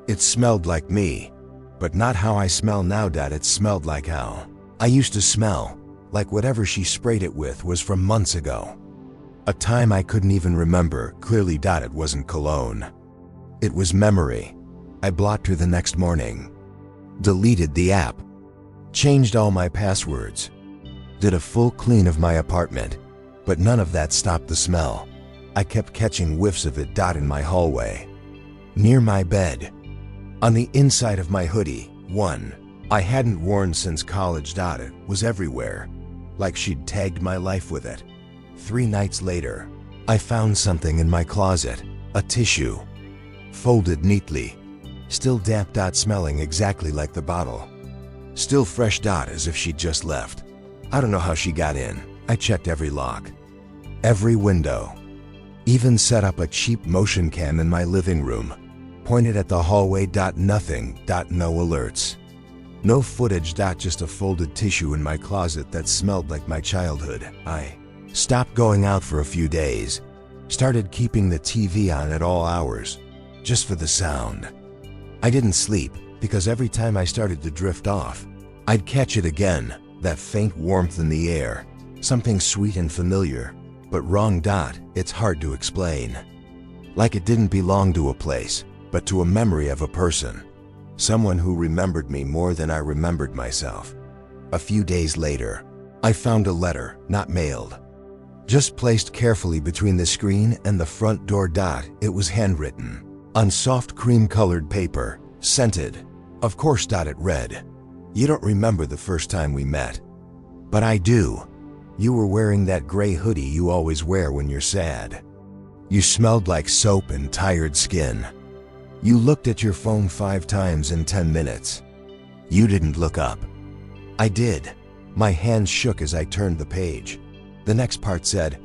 It smelled like me, but not how I smell now. It smelled like how I used to smell, like whatever she sprayed it with was from months ago. A time I couldn't even remember clearly. It wasn't cologne. It was memory. I blocked her the next morning. Deleted the app. Changed all my passwords. Did a full clean of my apartment, but none of that stopped the smell. I kept catching whiffs of it. In my hallway. Near my bed. On the inside of my hoodie. One I hadn't worn since college. It was everywhere, like she'd tagged my life with it. 3 nights later, I found something in my closet. A tissue. Folded neatly. Still damp. Smelling exactly like the bottle. Still fresh. As if she'd just left. I don't know how she got in. I checked every lock, every window. Even set up a cheap motion cam in my living room. Pointed at the hallway. Nothing. No alerts. No footage. Just a folded tissue in my closet that smelled like my childhood. I stopped going out for a few days. Started keeping the TV on at all hours, just for the sound. I didn't sleep, because every time I started to drift off, I'd catch it again, that faint warmth in the air, something sweet and familiar, but wrong. It's hard to explain. Like it didn't belong to a place, but to a memory of a person. Someone who remembered me more than I remembered myself. A few days later, I found a letter, not mailed. Just placed carefully between the screen and the front door. It was handwritten, on soft cream-colored paper, scented. Of course. It read, "You don't remember the first time we met, but I do. You were wearing that gray hoodie you always wear when you're sad. You smelled like soap and tired skin. You looked at your phone 5 times in 10 minutes. You didn't look up." I did. My hands shook as I turned the page. The next part said,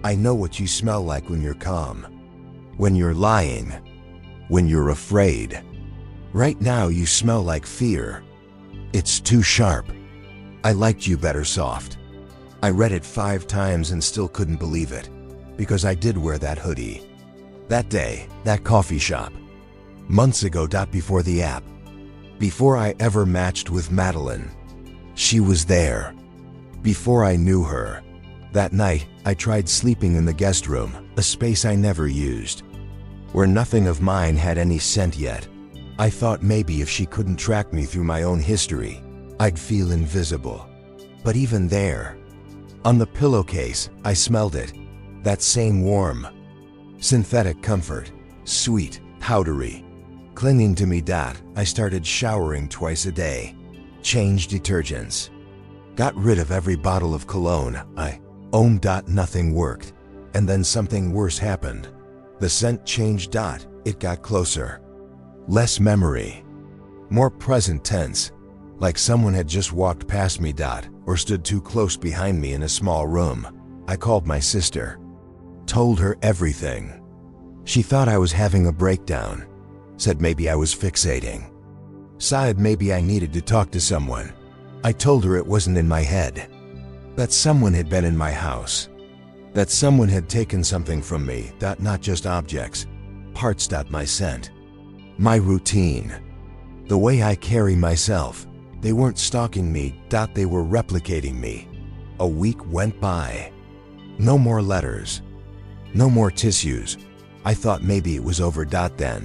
"I know what you smell like when you're calm, when you're lying, when you're afraid. Right now you smell like fear. It's too sharp. I liked you better soft." I read it 5 times and still couldn't believe it, because I did wear that hoodie. That day, that coffee shop. Months ago. Before the app. Before I ever matched with Madeline. She was there. Before I knew her. That night, I tried sleeping in the guest room, a space I never used, where nothing of mine had any scent yet. I thought maybe if she couldn't track me through my own history, I'd feel invisible. But even there, on the pillowcase, I smelled it. That same warm, synthetic comfort, sweet, powdery, clinging to me. I started showering twice a day, changed detergents, got rid of every bottle of cologne I owned. Nothing worked, and then something worse happened. The scent changed. It got closer. Less memory, more present tense, like someone had just walked past me. Or stood too close behind me in a small room. I called my sister, told her everything. She thought I was having a breakdown, said maybe I was fixating, sighed maybe I needed to talk to someone. I told her it wasn't in my head, that someone had been in my house, that someone had taken something from me. Not just objects, parts. My scent, my routine, the way I carry myself. They weren't stalking me. They were replicating me. A week went by. No more letters. No more tissues. I thought maybe it was over. Then.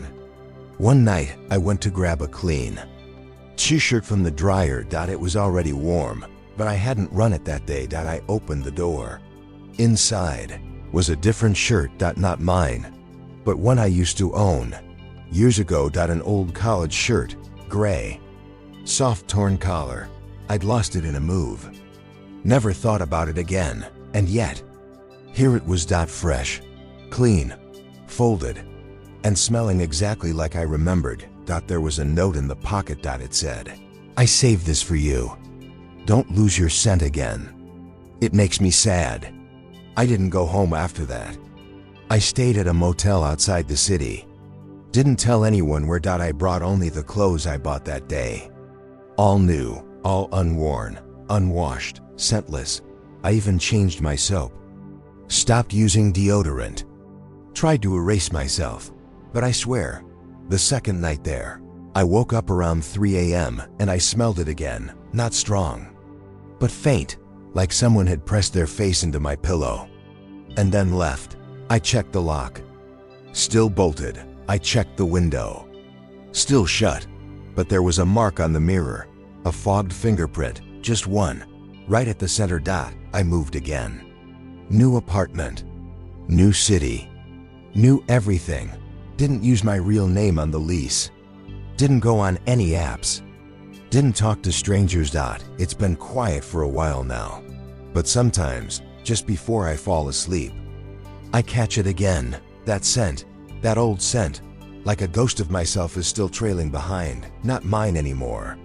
One night, I went to grab a clean t-shirt from the dryer. It was already warm, but I hadn't run it that day. I opened the door. Inside was a different shirt. Not mine, but one I used to own years ago. An old college shirt, gray, soft torn collar. I'd lost it in a move. Never thought about it again, and yet, here it was. Fresh, clean, folded, and smelling exactly like I remembered. There was a note in the pocket. It said, "I saved this for you. Don't lose your scent again." It makes me sad. I didn't go home after that. I stayed at a motel outside the city. Didn't tell anyone where. I brought only the clothes I bought that day. All new, all unworn, unwashed, scentless. I even changed my soap. Stopped using deodorant. Tried to erase myself, but I swear, the second night there, I woke up around 3 a.m. and I smelled it again. Not strong, but faint, like someone had pressed their face into my pillow. And then left. I checked the lock. Still bolted. I checked the window. Still shut, but there was a mark on the mirror, a fogged fingerprint, just one, right at the center. I moved again. New apartment, new city, new everything. Didn't use my real name on the lease. Didn't go on any apps. Didn't talk to strangers. It's been quiet for a while now, but sometimes, just before I fall asleep, I catch it again. That scent, that old scent, like a ghost of myself is still trailing behind. Not mine anymore,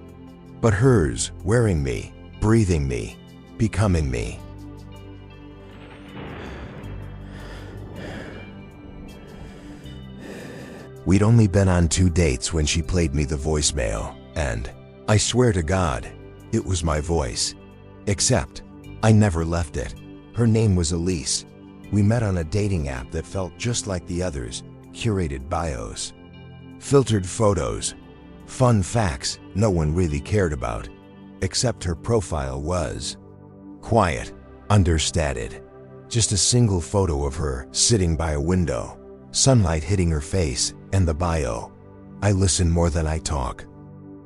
but hers, wearing me, breathing me, becoming me. We'd only been on 2 dates when she played me the voicemail, and I swear to God, it was my voice. Except, I never left it. Her name was Elise. We met on a dating app that felt just like the others, curated bios, filtered photos, fun facts no one really cared about, except her profile was quiet, understated. Just a single photo of her sitting by a window, sunlight hitting her face, and the bio, "I listen more than I talk."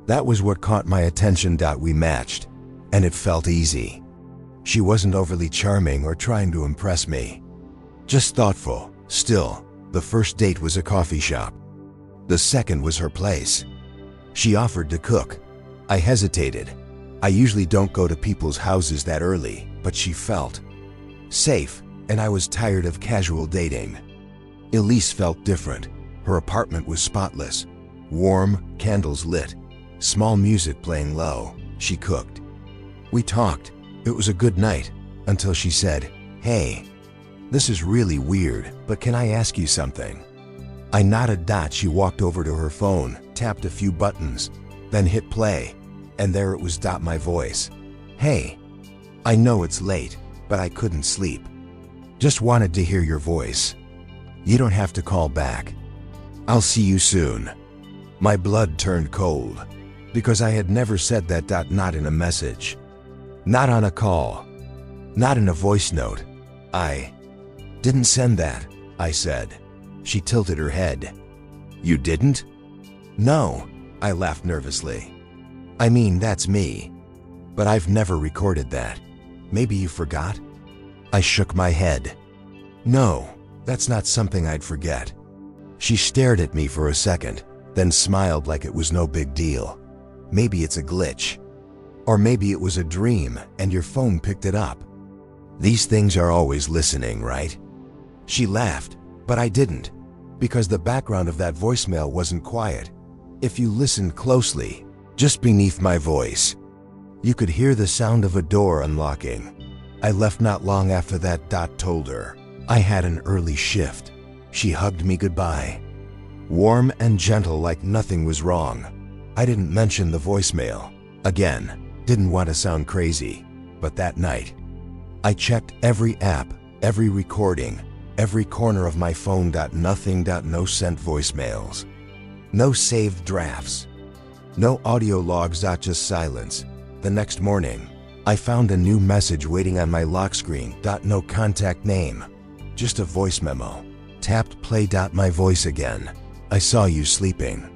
That was what caught my attention. We matched, and it felt easy. She wasn't overly charming or trying to impress me. Just thoughtful. Still, the first date was a coffee shop. The second was her place. She offered to cook. I hesitated. I usually don't go to people's houses that early, but she felt safe, and I was tired of casual dating. Elise felt different. Her apartment was spotless, warm, candles lit, small music playing low. She cooked. We talked. It was a good night, until she said, "Hey, this is really weird, but can I ask you something?" I nodded. She walked over to her phone, tapped a few buttons, then hit play, and there it was. My voice. "Hey, I know it's late, but I couldn't sleep. Just wanted to hear your voice. You don't have to call back. I'll see you soon." My blood turned cold, because I had never said that. Not in a message. Not on a call. Not in a voice note. I didn't send that, I said. She tilted her head. "You didn't?" "No," I laughed nervously. "I mean, that's me. But I've never recorded that. Maybe you forgot?" I shook my head. "No, that's not something I'd forget." She stared at me for a second, then smiled like it was no big deal. "Maybe it's a glitch. Or maybe it was a dream and your phone picked it up. These things are always listening, right?" She laughed, but I didn't, because the background of that voicemail wasn't quiet. If you listened closely, just beneath my voice, you could hear the sound of a door unlocking. I left not long after that. Told her I had an early shift. She hugged me goodbye, warm and gentle, like nothing was wrong. I didn't mention the voicemail. Again, didn't want to sound crazy, but that night, I checked every app, every recording, every corner of my phone. Nothing. No sent voicemails. No saved drafts. No audio logs. Just silence. The next morning, I found a new message waiting on my lock screen. No contact name. just a voice memo. Tapped play. My voice again. I saw you sleeping.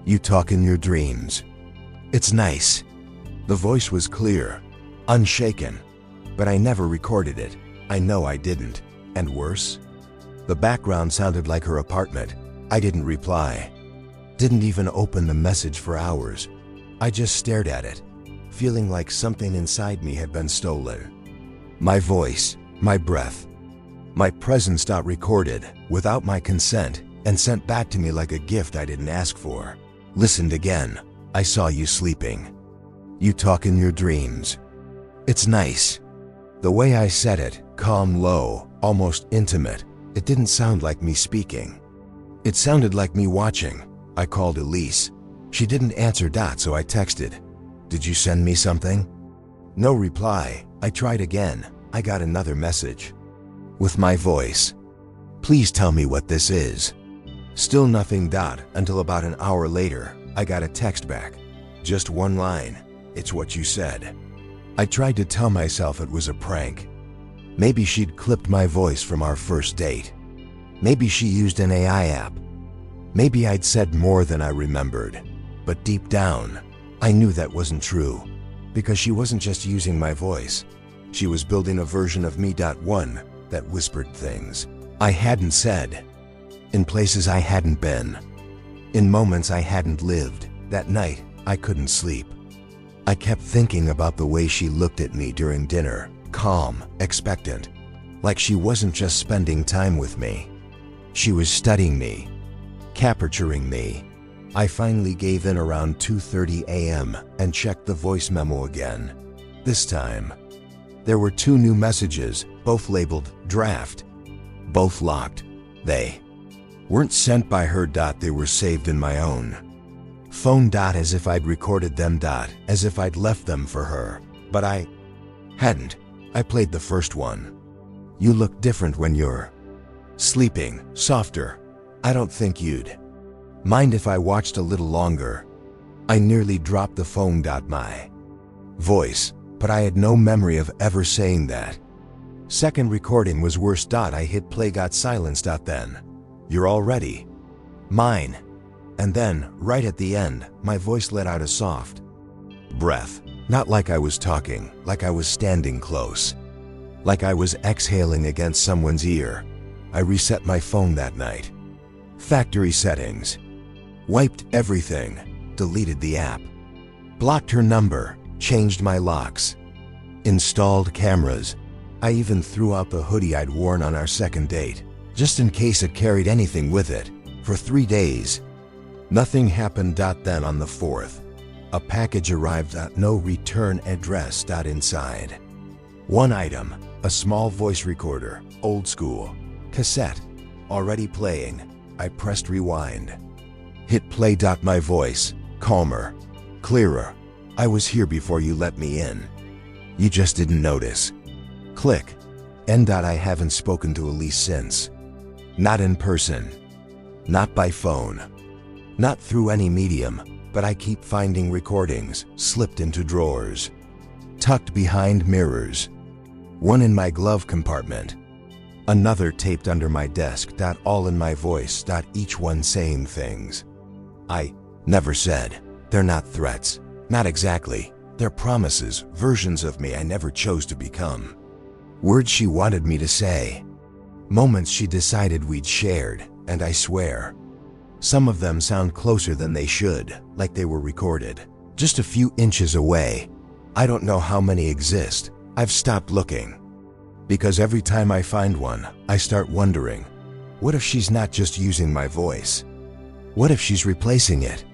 You talk in your dreams. It's nice. The voice was clear, unshaken, but I never recorded it. I know I didn't. And worse, the background sounded like her apartment. I didn't reply. Didn't even open the message for hours. I just stared at it, feeling like something inside me had been stolen. My voice, my breath, my presence got recorded without my consent and sent back to me like a gift I didn't ask for. Listened again. I saw you sleeping. You talk in your dreams. It's nice. The way I said it, calm, low, almost intimate, it didn't sound like me speaking. It sounded like me watching. I called Elise. She didn't answer. So I texted, "Did you send me something?" No reply. I tried again. I got another message with my voice. "Please tell me what this is." Still nothing. Until about an hour later, I got a text back. Just one line. "It's what you said." I tried to tell myself it was a prank. Maybe she'd clipped my voice from our first date. Maybe she used an AI app. Maybe I'd said more than I remembered. But deep down, I knew that wasn't true. Because she wasn't just using my voice. She was building a version of me. One that whispered things I hadn't said, in places I hadn't been, in moments I hadn't lived. That night, I couldn't sleep. I kept thinking about the way she looked at me during dinner, calm, expectant, like she wasn't just spending time with me. She was studying me, capturing me. I finally gave in around 2:30 a.m. and checked the voice memo again. This time, there were 2 new messages, both labeled draft, both locked. They weren't sent by her. They were saved in my own phone. As if I'd recorded them. As if I'd left them for her. But I hadn't. I played the first one. "You look different when you're sleeping, softer. I don't think you'd mind if I watched a little longer." I nearly dropped the phone. My voice, but I had no memory of ever saying that. Second recording was worse. I hit play. Got silence. Then, "You're all ready." Mine. And then, right at the end, my voice let out a soft breath. Not like I was talking, like I was standing close. Like I was exhaling against someone's ear. I reset my phone that night. Factory settings. Wiped everything. Deleted the app. Blocked her number. Changed my locks. Installed cameras. I even threw out the hoodie I'd worn on our second date, just in case it carried anything with it. For 3 days, nothing happened. Then on the 4th, a package arrived. No return address. Inside, one item, a small voice recorder, old school, cassette, already playing. I pressed rewind. Hit play. My voice, calmer, clearer. "I was here before you let me in. You just didn't notice." Click. End. I haven't spoken to Elise since. Not in person. Not by phone. Not through any medium, but I keep finding recordings slipped into drawers, tucked behind mirrors. One in my glove compartment. Another taped under my desk. All in my voice. Each one saying things I never said. They're not threats. Not exactly. They're promises, versions of me I never chose to become. Words she wanted me to say. Moments she decided we'd shared, and I swear, some of them sound closer than they should, like they were recorded just a few inches away. I don't know how many exist. I've stopped looking. Because every time I find one, I start wondering, what if she's not just using my voice? What if she's replacing it?